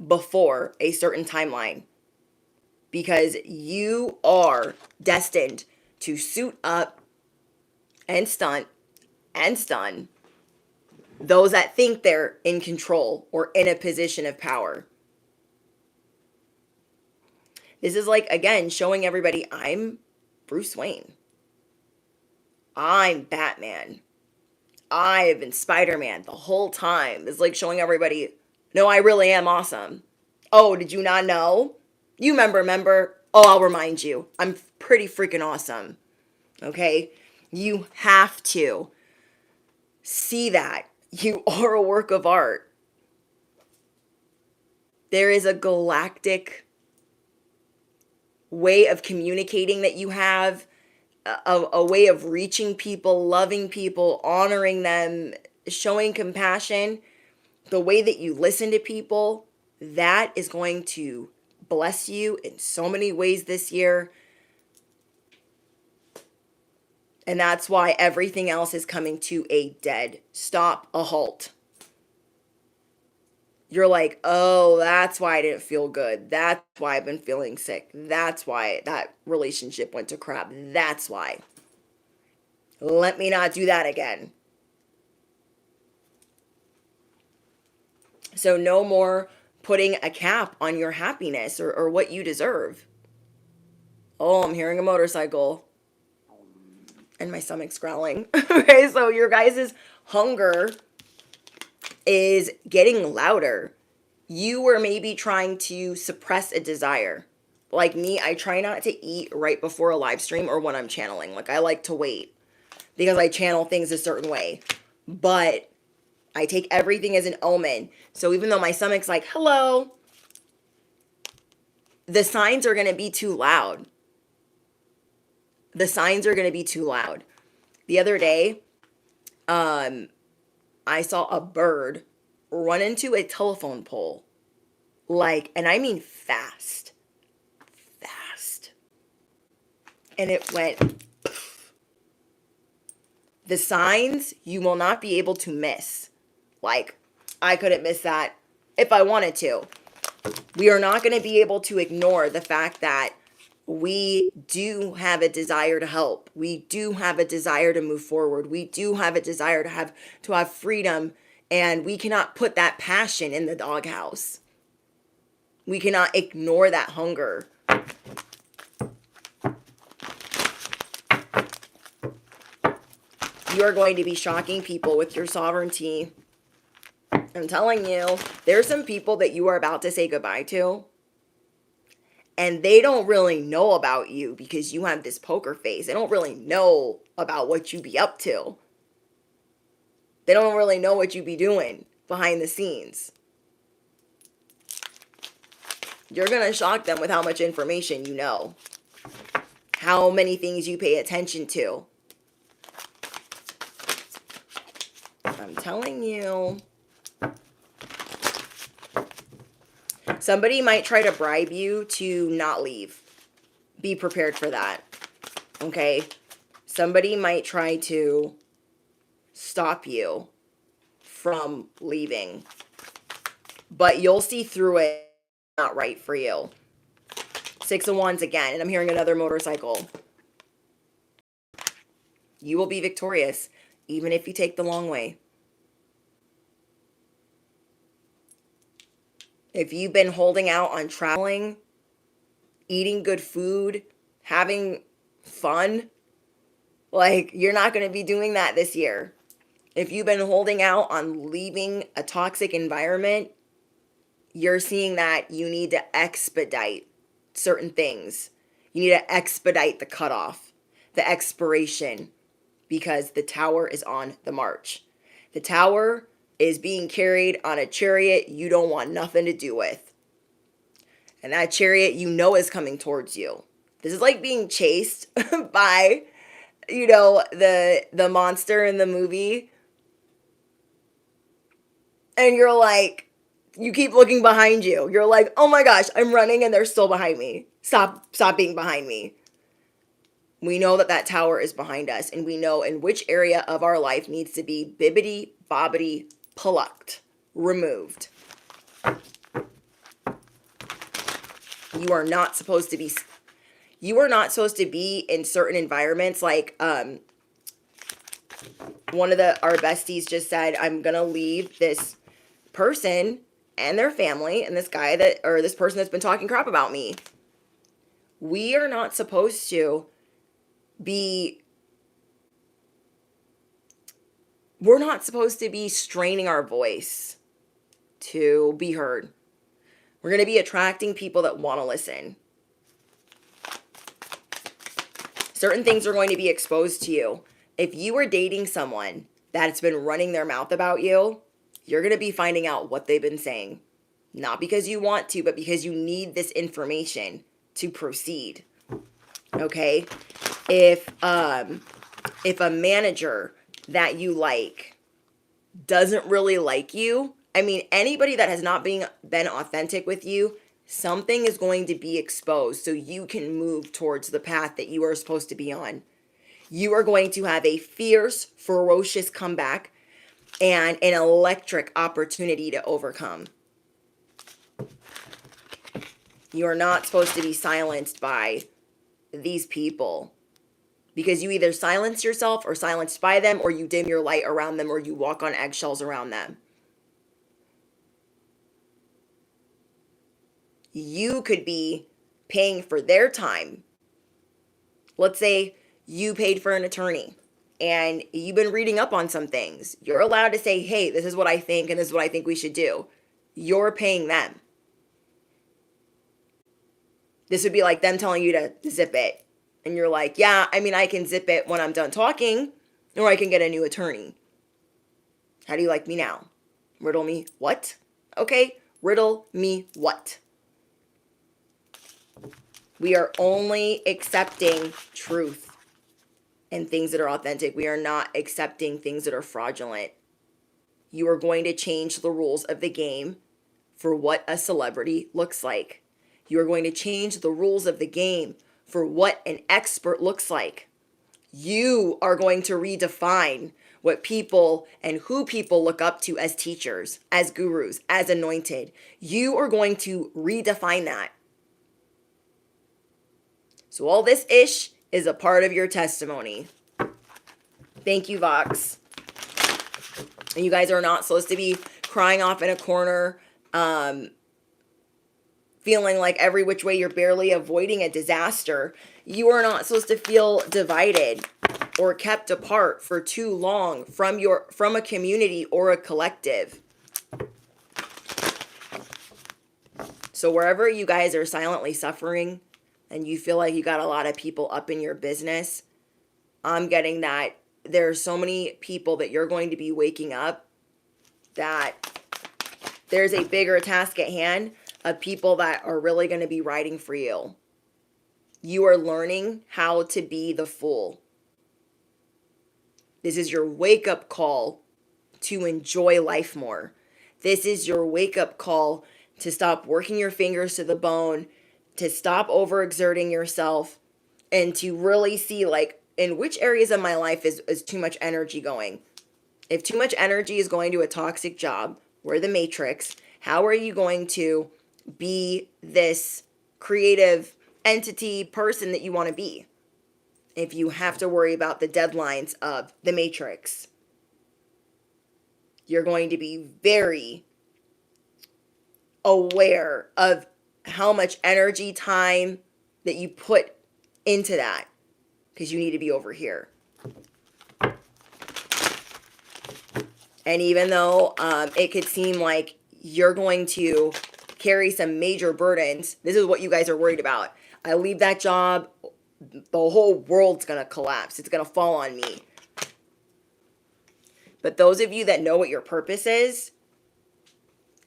before a certain timeline, because you are destined to suit up and stunt and stun those that think they're in control or in a position of power. This is like, again, showing everybody I'm Bruce Wayne. I'm Batman. I've been Spider-Man the whole time. It's like showing everybody, no, I really am awesome. Oh, did you not know? You remember? Oh, I'll remind you. I'm pretty freaking awesome. Okay? You have to see that. You are a work of art. There is a galactic way of communicating that you have, a way of reaching people, loving people, honoring them, showing compassion, the way that you listen to people, that is going to bless you in so many ways this year. And that's why everything else is coming to a dead stop, a halt. You're like, oh, that's why I didn't feel good. That's why I've been feeling sick. That's why that relationship went to crap. That's why. Let me not do that again. So no more putting a cap on your happiness or what you deserve. Oh, I'm hearing a motorcycle and my stomach's growling. Okay, so your guys' hunger is getting louder. You were maybe trying to suppress a desire. Like me, I try not to eat right before a live stream or when I'm channeling. Like I like to wait because I channel things a certain way. But I take everything as an omen. So even though my stomach's like, hello, the signs are going to be too loud. The signs are going to be too loud. The other day, I saw a bird run into a telephone pole. Like, and I mean fast. Fast. And it went. The signs you will not be able to miss. Like, I couldn't miss that if I wanted to. We are not going to be able to ignore the fact that we do have a desire to help. We do have a desire to move forward. We do have a desire to have freedom, and we cannot put that passion in the doghouse. We cannot ignore that hunger. You are going to be shocking people with your sovereignty. I'm telling you, there's some people that you are about to say goodbye to, and they don't really know about you because you have this poker face. They don't really know about what you be up to. They don't really know what you be doing behind the scenes. You're going to shock them with how much information you know. How many things you pay attention to. I'm telling you. Somebody might try to bribe you to not leave. Be prepared for that. Okay? Somebody might try to stop you from leaving. But you'll see through it. Not right for you. 6 of Wands again. And I'm hearing another motorcycle. You will be victorious. Even if you take the long way. If you've been holding out on traveling, eating good food, having fun, like you're not going to be doing that this year. If you've been holding out on leaving a toxic environment, you're seeing that you need to expedite certain things. You need to expedite the cutoff, the expiration, because the tower is on the march. The tower is being carried on a chariot you don't want nothing to do with. And that chariot you know is coming towards you. This is like being chased by, the monster in the movie. And you're like, you keep looking behind you. You're like, oh my gosh, I'm running and they're still behind me. Stop being behind me. We know that tower is behind us, and we know in which area of our life needs to be bibbity bobbity plucked, removed. You are not supposed to be in certain environments. Like one of our besties just said, I'm gonna leave this person and their family and this person that's been talking crap about me. We are not supposed to be straining our voice to be heard. We're going to be attracting people that want to listen. Certain things are going to be exposed to you. If you are dating someone that's been running their mouth about you, you're going to be finding out what they've been saying. Not because you want to, but because you need this information to proceed. Okay? If a manager that you like doesn't really like you, I mean, anybody that has not been authentic with you, something is going to be exposed so you can move towards the path that you are supposed to be on. You are going to have a fierce, ferocious comeback and an electric opportunity to overcome. You are not supposed to be silenced by these people, because you either silence yourself or silenced by them, or you dim your light around them, or you walk on eggshells around them. You could be paying for their time. Let's say you paid for an attorney and you've been reading up on some things. You're allowed to say, hey, this is what I think and this is what I think we should do. You're paying them. This would be like them telling you to zip it. And you're like, yeah, I mean, I can zip it when I'm done talking, or I can get a new attorney. How do you like me now? Riddle me what? Okay, riddle me what? We are only accepting truth and things that are authentic. We are not accepting things that are fraudulent. You are going to change the rules of the game for what a celebrity looks like. You are going to change the rules of the game for what an expert looks like. You are going to redefine what people and who people look up to as teachers, as gurus, as anointed. You are going to redefine that. So all this ish is a part of your testimony. Thank you, Vox. And you guys are not supposed to be crying off in a corner, feeling like every which way you're barely avoiding a disaster. You are not supposed to feel divided or kept apart for too long from a community or a collective. So wherever you guys are silently suffering and you feel like you got a lot of people up in your business, I'm getting that there's so many people that you're going to be waking up that there's a bigger task at hand of people that are really going to be riding for you. You are learning how to be the fool. This is your wake-up call to enjoy life more. This is your wake-up call to stop working your fingers to the bone, to stop overexerting yourself, and to really see, like, in which areas of my life is too much energy going. If too much energy is going to a toxic job, we're the matrix. How are you going to be this creative entity person that you want to be if you have to worry about the deadlines of the matrix? You're going to be very aware of how much energy, time that you put into that, because you need to be over here. And even though it could seem like you're going to carry some major burdens, this is what you guys are worried about. I leave that job, the whole world's going to collapse. It's going to fall on me. But those of you that know what your purpose is,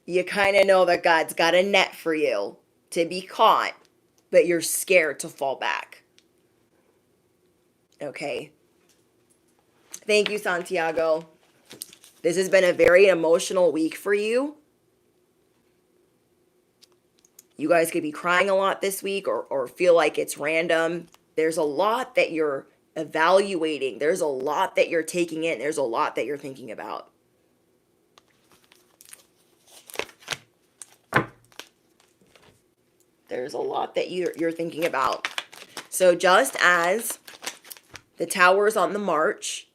you kind of know that God's got a net for you to be caught, but you're scared to fall back. Okay. Thank you, Santiago. This has been a very emotional week for you. You guys could be crying a lot this week or feel like it's random. There's a lot that you're evaluating. There's a lot that you're taking in. There's a lot that you're thinking about. There's a lot that you're thinking about. So just as the tower's on the march,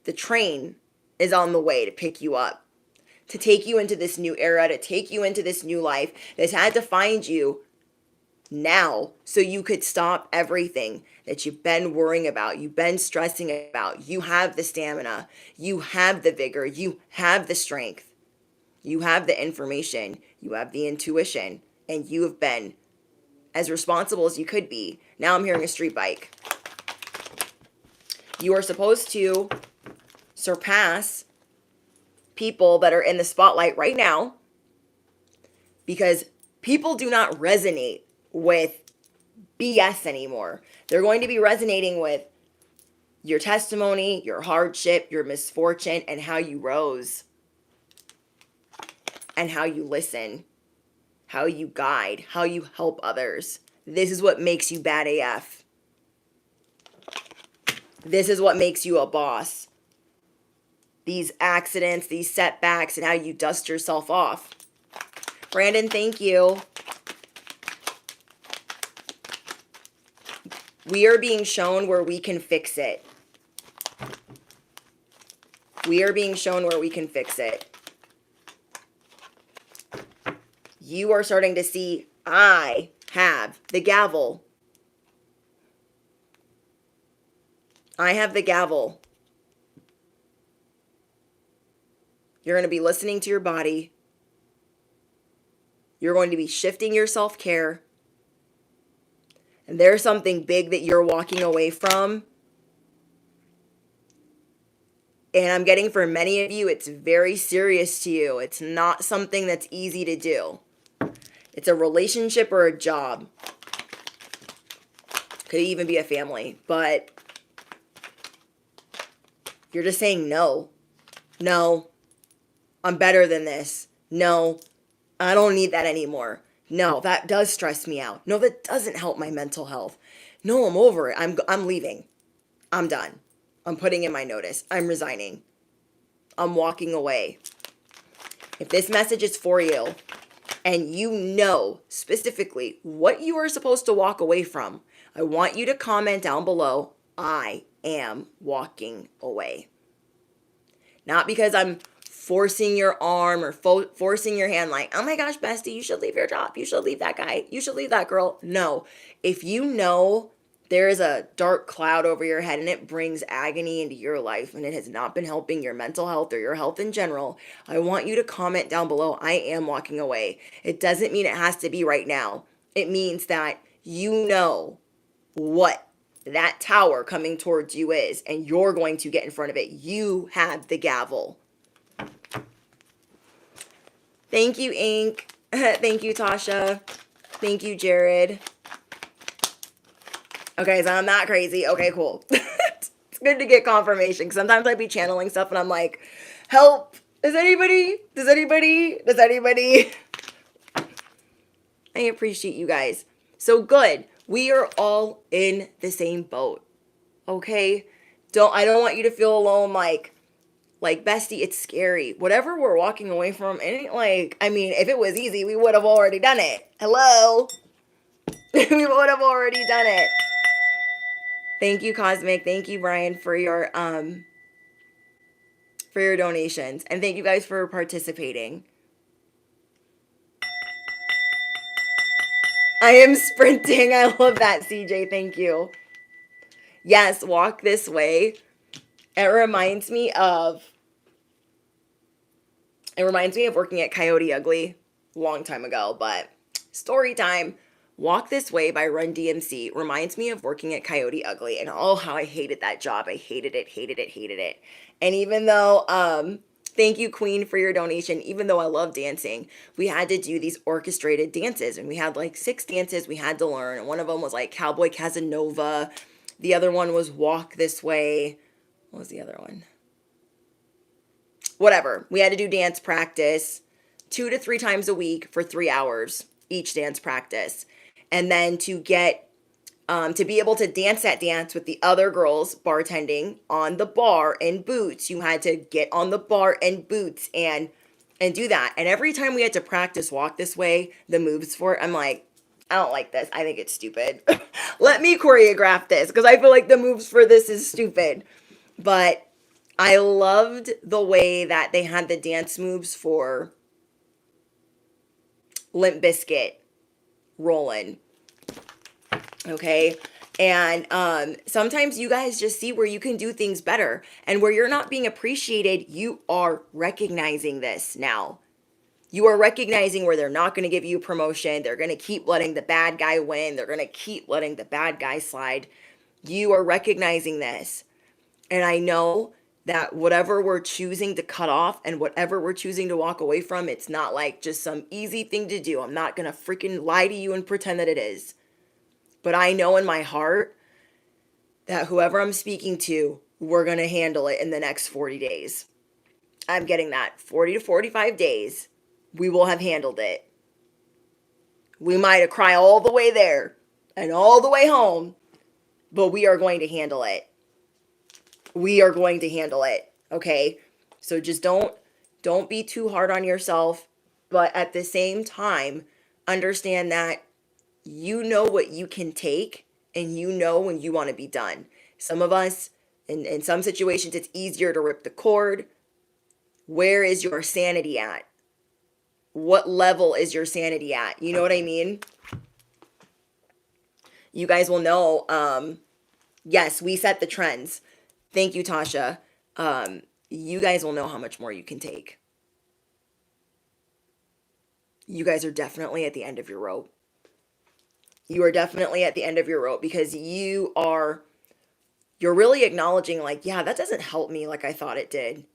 the train is on the way to pick you up, to take you into this new era, to take you into this new life that's had to find you now so you could stop everything that you've been worrying about, you've been stressing about. You have the stamina, you have the vigor, you have the strength, you have the information, you have the intuition, and you have been as responsible as you could be. Now I'm hearing a street bike. You are supposed to surpass people that are in the spotlight right now, because people do not resonate with BS anymore. They're going to be resonating with your testimony, your hardship, your misfortune, and how you rose, and how you listen, how you guide, how you help others. This is what makes you bad AF. This is what makes you a boss. These accidents, these setbacks, and how you dust yourself off. Brandon, thank you. We are being shown where we can fix it. We are being shown where we can fix it. You are starting to see, I have the gavel. I have the gavel. You're going to be listening to your body. You're going to be shifting your self-care. And there's something big that you're walking away from. And I'm getting for many of you, it's very serious to you. It's not something that's easy to do. It's a relationship or a job. Could even be a family. But you're just saying no. No. I'm better than this. No. I don't need that anymore. No, that does stress me out. No, that doesn't help my mental health. No, I'm over it. I'm leaving. I'm done. I'm putting in my notice. I'm resigning. I'm walking away. If this message is for you and you know specifically what you are supposed to walk away from, I want you to comment down below, I am walking away. Not because I'm forcing your arm or forcing your hand like, oh my gosh, bestie, you should leave your job. You should leave that guy. You should leave that girl. No. If you know there is a dark cloud over your head and it brings agony into your life and it has not been helping your mental health or your health in general, I want you to comment down below, I am walking away. It doesn't mean it has to be right now. It means that you know what that tower coming towards you is and you're going to get in front of it. You have the gavel. Thank you, Ink. Thank you, Tasha. Thank you, Jared. Okay, so I'm not crazy. Okay, cool. It's good to get confirmation. Sometimes I'd be channeling stuff and I'm like, help. Does anybody? I appreciate you guys. So good. We are all in the same boat. Okay? I don't want you to feel alone like bestie, it's scary. Whatever we're walking away from, it ain't like, I mean, if it was easy, we would have already done it. Hello? We would have already done it. Thank you, Cosmic. Thank you, Brian, for your donations. And thank you guys for participating. I am sprinting. I love that, CJ. Thank you. Yes, walk this way. It reminds me of working at Coyote Ugly a long time ago, but Storytime. Walk This Way by Run DMC reminds me of working at Coyote Ugly and oh, how I hated that job. I hated it. And even though, thank you, Queen, for your donation. Even though I love dancing, we had to do these orchestrated dances and we had like 6 dances we had to learn. And one of them was like Cowboy Casanova. The other one was Walk This Way. What was the other one? Whatever. We had to do dance practice 2 to 3 times a week for 3 hours each dance practice. And then to get to be able to dance that dance with the other girls bartending on the bar in boots, you had to get on the bar in boots and do that. And every time we had to practice Walk This Way, the moves for it, I'm like, I don't like this. I think it's stupid. Let me choreograph this because I feel like the moves for this is stupid. But I loved the way that they had the dance moves for Limp Bizkit rolling. Okay. And sometimes you guys just see where you can do things better and where you're not being appreciated. You are recognizing this now. You are recognizing where they're not going to give you a promotion. They're going to keep letting the bad guy win. They're going to keep letting the bad guy slide. You are recognizing this. And I know that whatever we're choosing to cut off and whatever we're choosing to walk away from, it's not like just some easy thing to do. I'm not going to freaking lie to you and pretend that it is. But I know in my heart that whoever I'm speaking to, we're going to handle it in the next 40 days. I'm getting that. 40 to 45 days, we will have handled it. We might have cried all the way there and all the way home, but we are going to handle it. We are going to handle it. Okay? So just don't be too hard on yourself, but at the same time, understand that you know what you can take and you know when you want to be done. Some of us, in some situations, it's easier to rip the cord. Where is your sanity at? What level is your sanity at? You know what I mean? You guys will know. Yes, we set the trends. Thank you, Tasha. You guys will know how much more you can take. You guys are definitely at the end of your rope. You are definitely at the end of your rope because you're really acknowledging, like, yeah, that doesn't help me like I thought it did.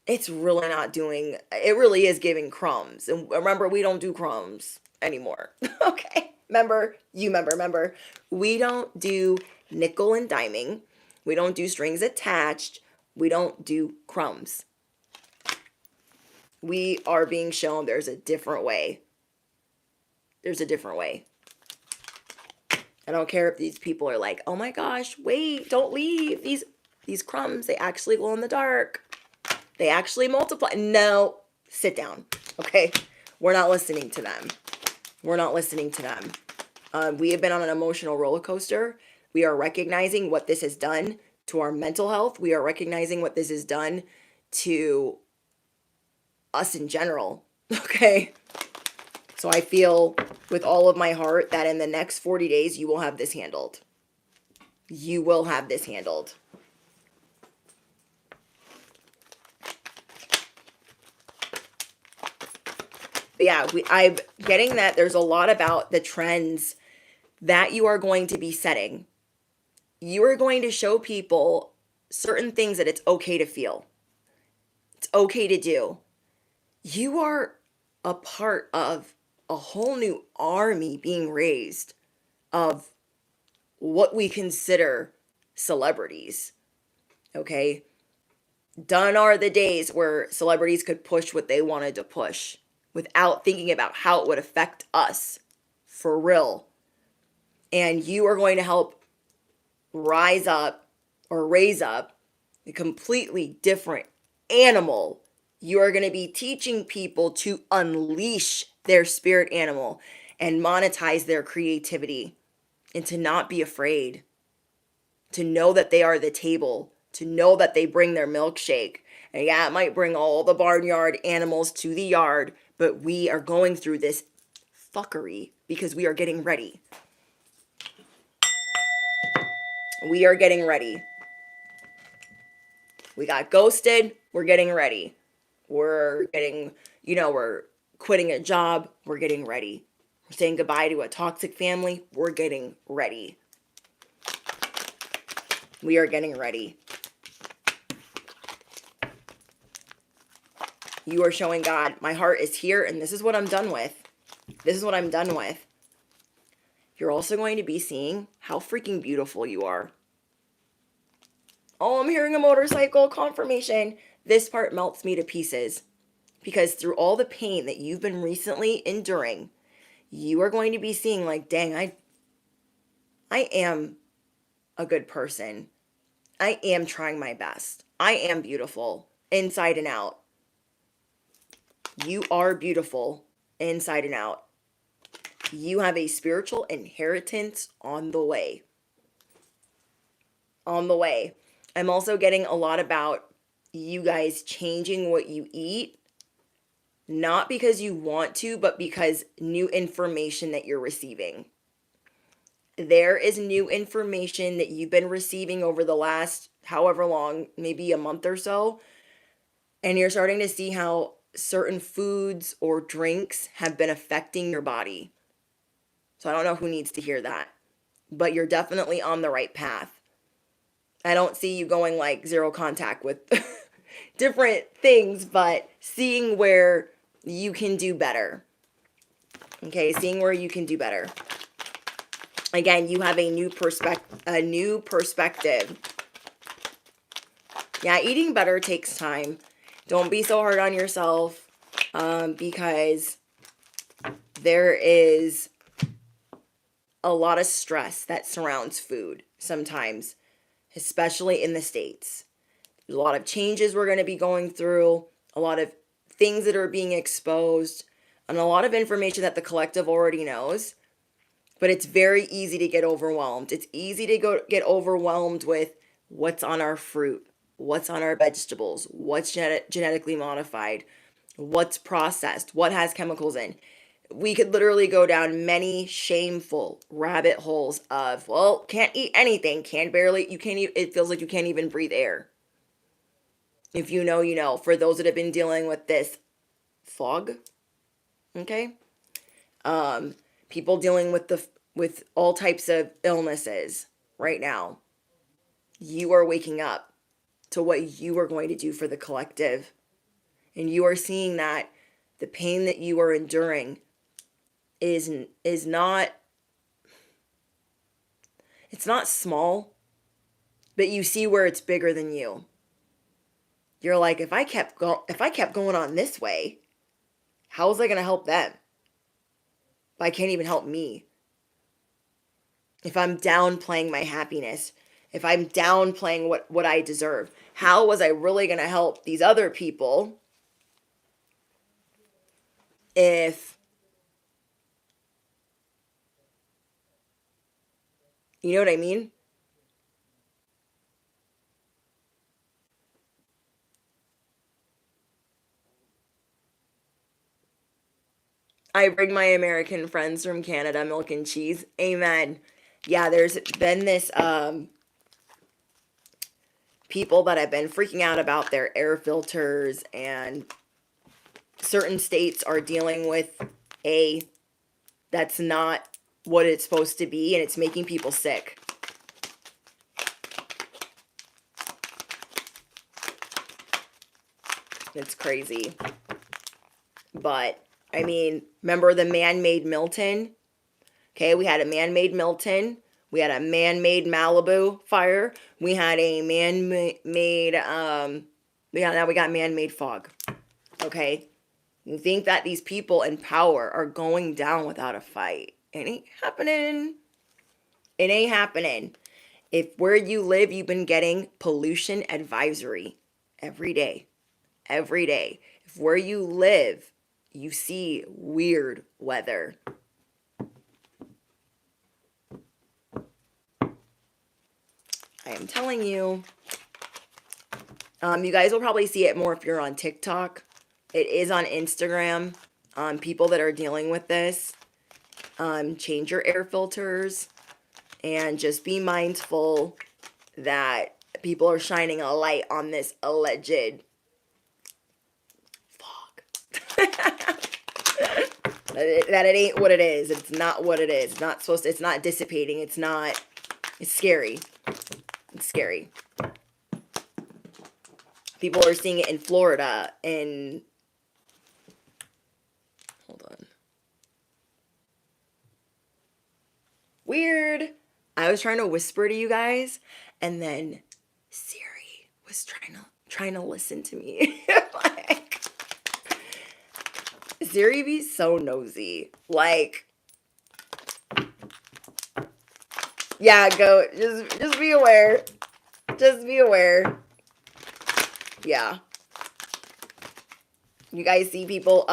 It's really not doing, it really is giving crumbs. And remember, we don't do crumbs anymore. Okay. Remember, we don't do nickel and diming. We don't do strings attached. We don't do crumbs. We are being shown there's a different way. There's a different way. I don't care if these people are like, oh my gosh, wait, don't leave. These crumbs, they actually glow in the dark. They actually multiply. No, sit down. Okay. We're not listening to them. We're not listening to them. We have been on an emotional roller coaster. We are recognizing what this has done to our mental health. We are recognizing what this has done to us in general. Okay. So I feel with all of my heart that in the next 40 days, you will have this handled. You will have this handled. But yeah, I'm getting that there's a lot about the trends that you are going to be setting. You are going to show people certain things that it's okay to feel. It's okay to do. You are a part of a whole new army being raised of what we consider celebrities. Okay? Done are the days where celebrities could push what they wanted to push without thinking about how it would affect us for real. And you are going to help rise up or raise up a completely different animal. You are going to be teaching people to unleash their spirit animal and monetize their creativity and to not be afraid, to know that they are the table, to know that they bring their milkshake. And yeah, it might bring all the barnyard animals to the yard, but we are going through this fuckery because we are getting ready. We are getting ready. We got ghosted. We're getting ready. We're quitting a job. We're getting ready. We're saying goodbye to a toxic family. We're getting ready. We are getting ready. You are showing God, my heart is here and this is what I'm done with. This is what I'm done with. You're also going to be seeing how freaking beautiful you are. Oh, I'm hearing a motorcycle confirmation. This part melts me to pieces because through all the pain that you've been recently enduring, you are going to be seeing like, dang, I am a good person. I am trying my best. I am beautiful inside and out. You are beautiful inside and out. You have a spiritual inheritance on the way. On the way. I'm also getting a lot about you guys changing what you eat, not because you want to, but because new information that you're receiving. There is new information that you've been receiving over the last however long, maybe a month or so, and you're starting to see how certain foods or drinks have been affecting your body. So I don't know who needs to hear that, but you're definitely on the right path. I don't see you going like zero contact with different things, but seeing where you can do better. Okay, seeing where you can do better. Again, you have a new perspective. Yeah, eating better takes time. Don't be so hard on yourself because there is a lot of stress that surrounds food sometimes, especially in the States. There's a lot of changes we're going to be going through, a lot of things that are being exposed, and a lot of information that the collective already knows. But it's very easy to get overwhelmed. It's easy to get overwhelmed with what's on our fruit, what's on our vegetables, what's genetically modified, what's processed, what has chemicals in. We could literally go down many shameful rabbit holes of, well, can't eat anything, can't barely, you can't even, it feels like you can't even breathe air. If you know, you know. For those that have been dealing with this fog, okay? People dealing with with all types of illnesses right now. You are waking up to what you are going to do for the collective. And you are seeing that the pain that you are enduring is not, it's not small, but you see where it's bigger than you. You're like, if I kept going on this way, how was I going to help them? If I can't even help me. If I'm downplaying my happiness, if I'm downplaying what I deserve, how was I really going to help these other people if, you know what I mean? I bring my American friends from Canada milk and cheese. Amen. Yeah, there's been this people that have been freaking out about their air filters, and certain states are dealing with a that's not what it's supposed to be, and it's making people sick. It's crazy. But I mean, remember the man-made Milton? Okay, we had a man-made Milton. We had a man-made Malibu fire. We had a man-made yeah, now we got man-made fog. Okay? You think that these people in power are going down without a fight. It ain't happening. It ain't happening. If where you live, you've been getting pollution advisory every day. Every day. If where you live, you see weird weather. I am telling you. You guys will probably see it more if you're on TikTok. It is on Instagram. People that are dealing with this, change your air filters and just be mindful that people are shining a light on this alleged fog. That it ain't what it is. It's not what it is. It's not supposed to, it's not dissipating. It's not, it's scary. It's scary. People are seeing it in Florida and hold on. Weird. I was trying to whisper to you guys, and then Siri was trying to listen to me. Like, Siri be so nosy. Like, yeah, go. Just be aware. Just be aware. Yeah. You guys see people.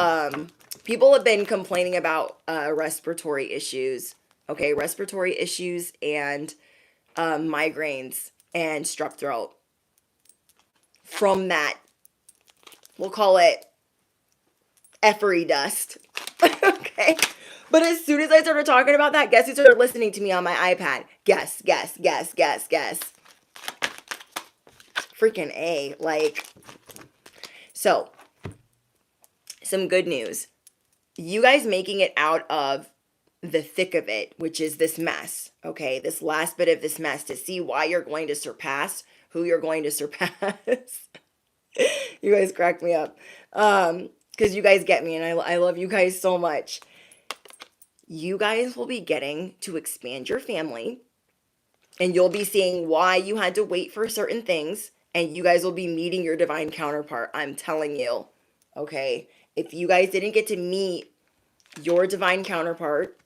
People have been complaining about respiratory issues. Okay, respiratory issues and migraines and strep throat from that. We'll call it effery dust. Okay. But as soon as I started talking about that, guess who started listening to me on my iPad? Guess. Freaking A. Like, so, some good news. You guys making it out of the thick of it, which is this mess, okay? This last bit of this mess to see why you're going to surpass who you're going to surpass. You guys crack me up. Because you guys get me, and I love you guys so much. You guys will be getting to expand your family, and you'll be seeing why you had to wait for certain things, and you guys will be meeting your divine counterpart. I'm telling you, okay? If you guys didn't get to meet your divine counterpart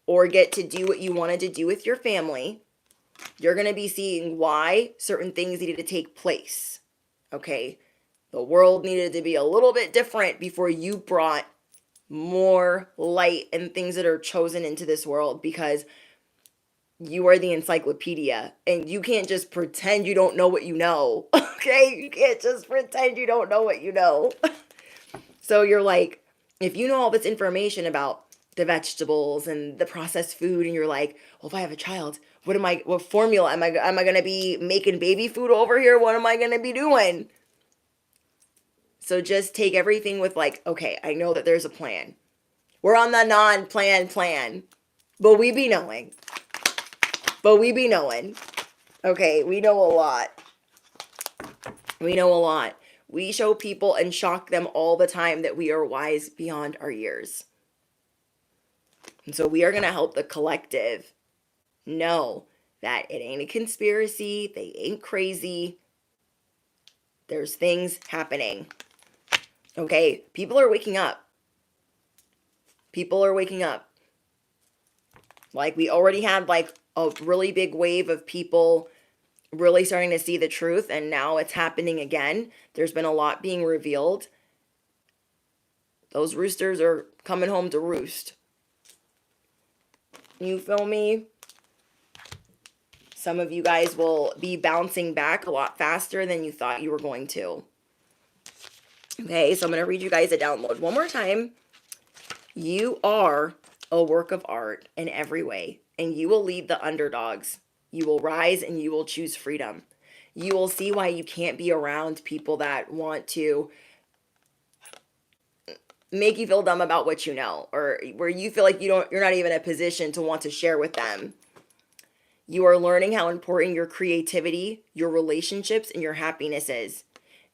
or get to do what you wanted to do with your family, you're going to be seeing why certain things needed to take place, okay? The world needed to be a little bit different before you brought more light and things that are chosen into this world, because you are the encyclopedia and you can't just pretend you don't know what you know. Okay? You can't just pretend you don't know what you know. So you're like, if you know all this information about the vegetables and the processed food, and you're like, well, if I have a child, what formula am I going to be making baby food over here? What am I going to be doing? So just take everything with like, okay, I know that there's a plan. We're on the non-plan plan. But we be knowing. Okay, we know a lot. We show people and shock them all the time that we are wise beyond our years. And so we are going to help the collective know that it ain't a conspiracy. They ain't crazy. There's things happening. Okay, people are waking up. Like, we already had like a really big wave of people really starting to see the truth, and now it's happening again. There's been a lot being revealed. Those roosters are coming home to roost. You feel me? Some of you guys will be bouncing back a lot faster than you thought you were going to. Okay, so I'm going to read you guys a download one more time. You are a work of art in every way, and you will lead the underdogs. You will rise and you will choose freedom. You will see why you can't be around people that want to make you feel dumb about what you know, or where you feel like you're not even in a position to want to share with them. You are learning how important your creativity, your relationships, and your happiness is.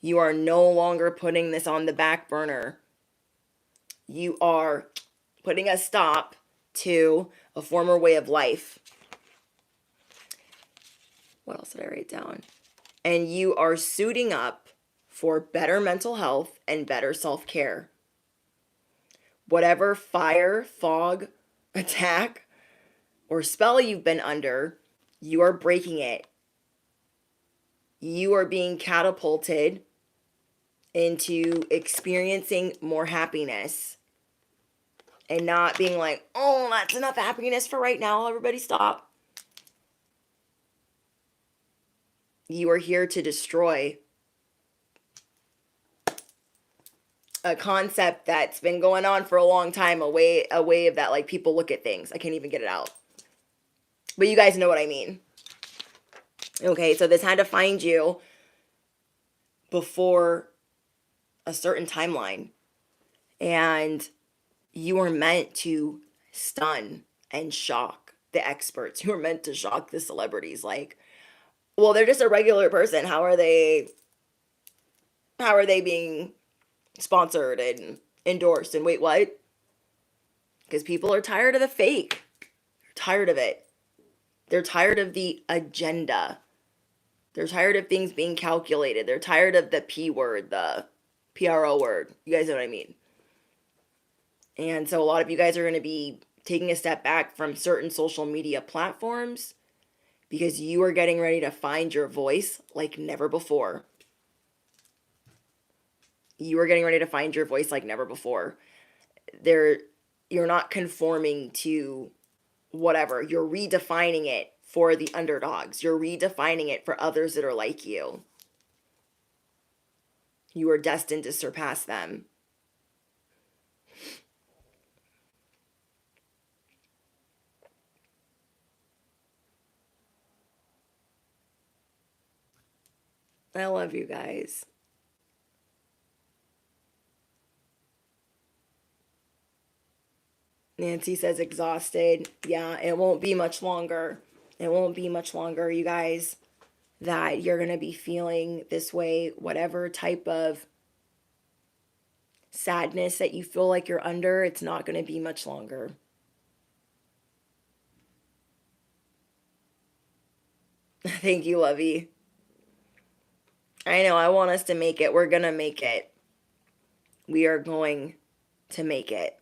You are no longer putting this on the back burner. You are putting a stop to a former way of life. What else did I write down? And you are suiting up for better mental health and better self-care. Whatever fire, fog, attack, or spell you've been under, you are breaking it. You are being catapulted into experiencing more happiness and not being like, oh, that's enough happiness for right now. Everybody stop. You are here to destroy a concept that's been going on for a long time, a way of that, like, people look at things. I can't even get it out. But you guys know what I mean. Okay, so this had to find you before a certain timeline. And you are meant to stun and shock the experts. You are meant to shock the celebrities. Like, well, they're just a regular person. How are they being sponsored and endorsed? And wait, what? Because people are tired of the fake. They're tired of it. They're tired of the agenda. They're tired of things being calculated. They're tired of the P word, the PRO word. You guys know what I mean? And so a lot of you guys are going to be taking a step back from certain social media platforms because you are getting ready to find your voice like never before. You are getting ready to find your voice like never before. You're not conforming to whatever. You're redefining it for the underdogs. You're redefining it for others that are like you. You are destined to surpass them. I love you guys. Nancy says exhausted. Yeah, it won't be much longer. It won't be much longer, you guys, that you're going to be feeling this way. Whatever type of sadness that you feel like you're under, it's not going to be much longer. Thank you, Lovey. I know, I want us to make it. We're going to make it. We are going to make it.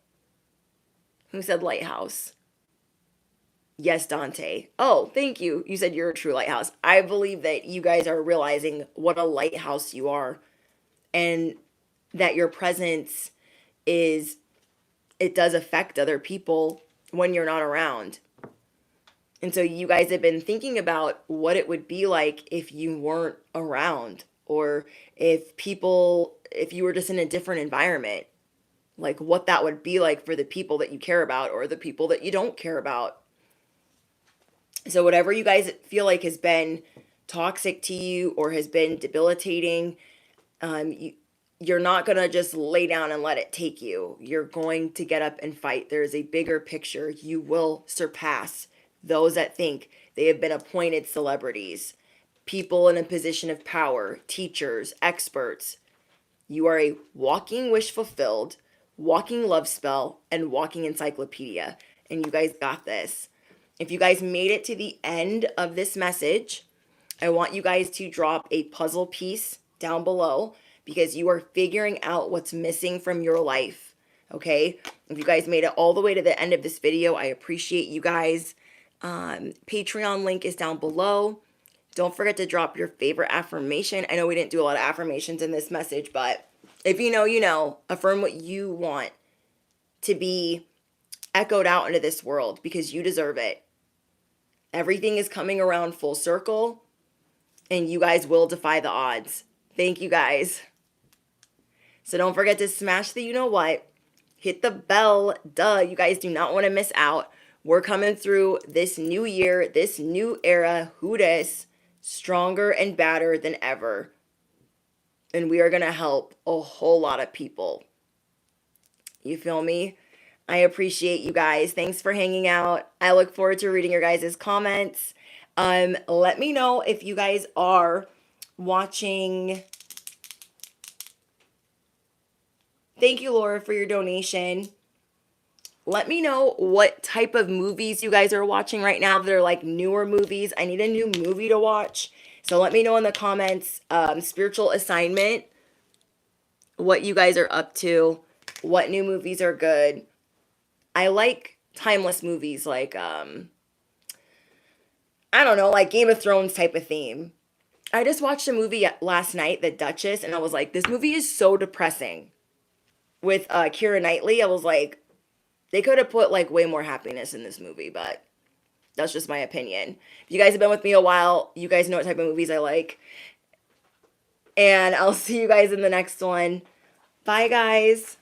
Who said lighthouse? Yes, Dante. Oh, thank you. You said you're a true lighthouse. I believe that you guys are realizing what a lighthouse you are, and that your presence is it does affect other people when you're not around. And so you guys have been thinking about what it would be like if you weren't around, or if you were just in a different environment, like what that would be like for the people that you care about or the people that you don't care about. So whatever you guys feel like has been toxic to you or has been debilitating, you're not going to just lay down and let it take you. You're going to get up and fight. There is a bigger picture. You will surpass those that think they have been appointed celebrities, people in a position of power, teachers, experts. You are a walking wish fulfilled, walking love spell, and walking encyclopedia. And you guys got this. If you guys made it to the end of this message, I want you guys to drop a puzzle piece down below, because you are figuring out what's missing from your life, okay? If you guys made it all the way to the end of this video, I appreciate you guys. Patreon link is down below. Don't forget to drop your favorite affirmation. I know we didn't do a lot of affirmations in this message, but if you know, you know. Affirm what you want to be echoed out into this world, because you deserve it. Everything is coming around full circle, and you guys will defy the odds. Thank you guys. So don't forget to smash the you know what. Hit the bell. Duh. You guys do not want to miss out. We're coming through this new year, this new era, who dis, stronger and badder than ever. And we are going to help a whole lot of people. You feel me? I appreciate you guys. Thanks for hanging out. I look forward to reading your guys' comments. Let me know if you guys are watching. Thank you, Laura, for your donation. Let me know what type of movies you guys are watching right now that are like newer movies. I need a new movie to watch. So let me know in the comments, spiritual assignment, what you guys are up to, what new movies are good. I like timeless movies like, I don't know, like Game of Thrones type of theme. I just watched a movie last night, The Duchess, and I was like, this movie is so depressing. With Keira Knightley, I was like, they could have put like way more happiness in this movie, but that's just my opinion. If you guys have been with me a while, you guys know what type of movies I like. And I'll see you guys in the next one. Bye, guys.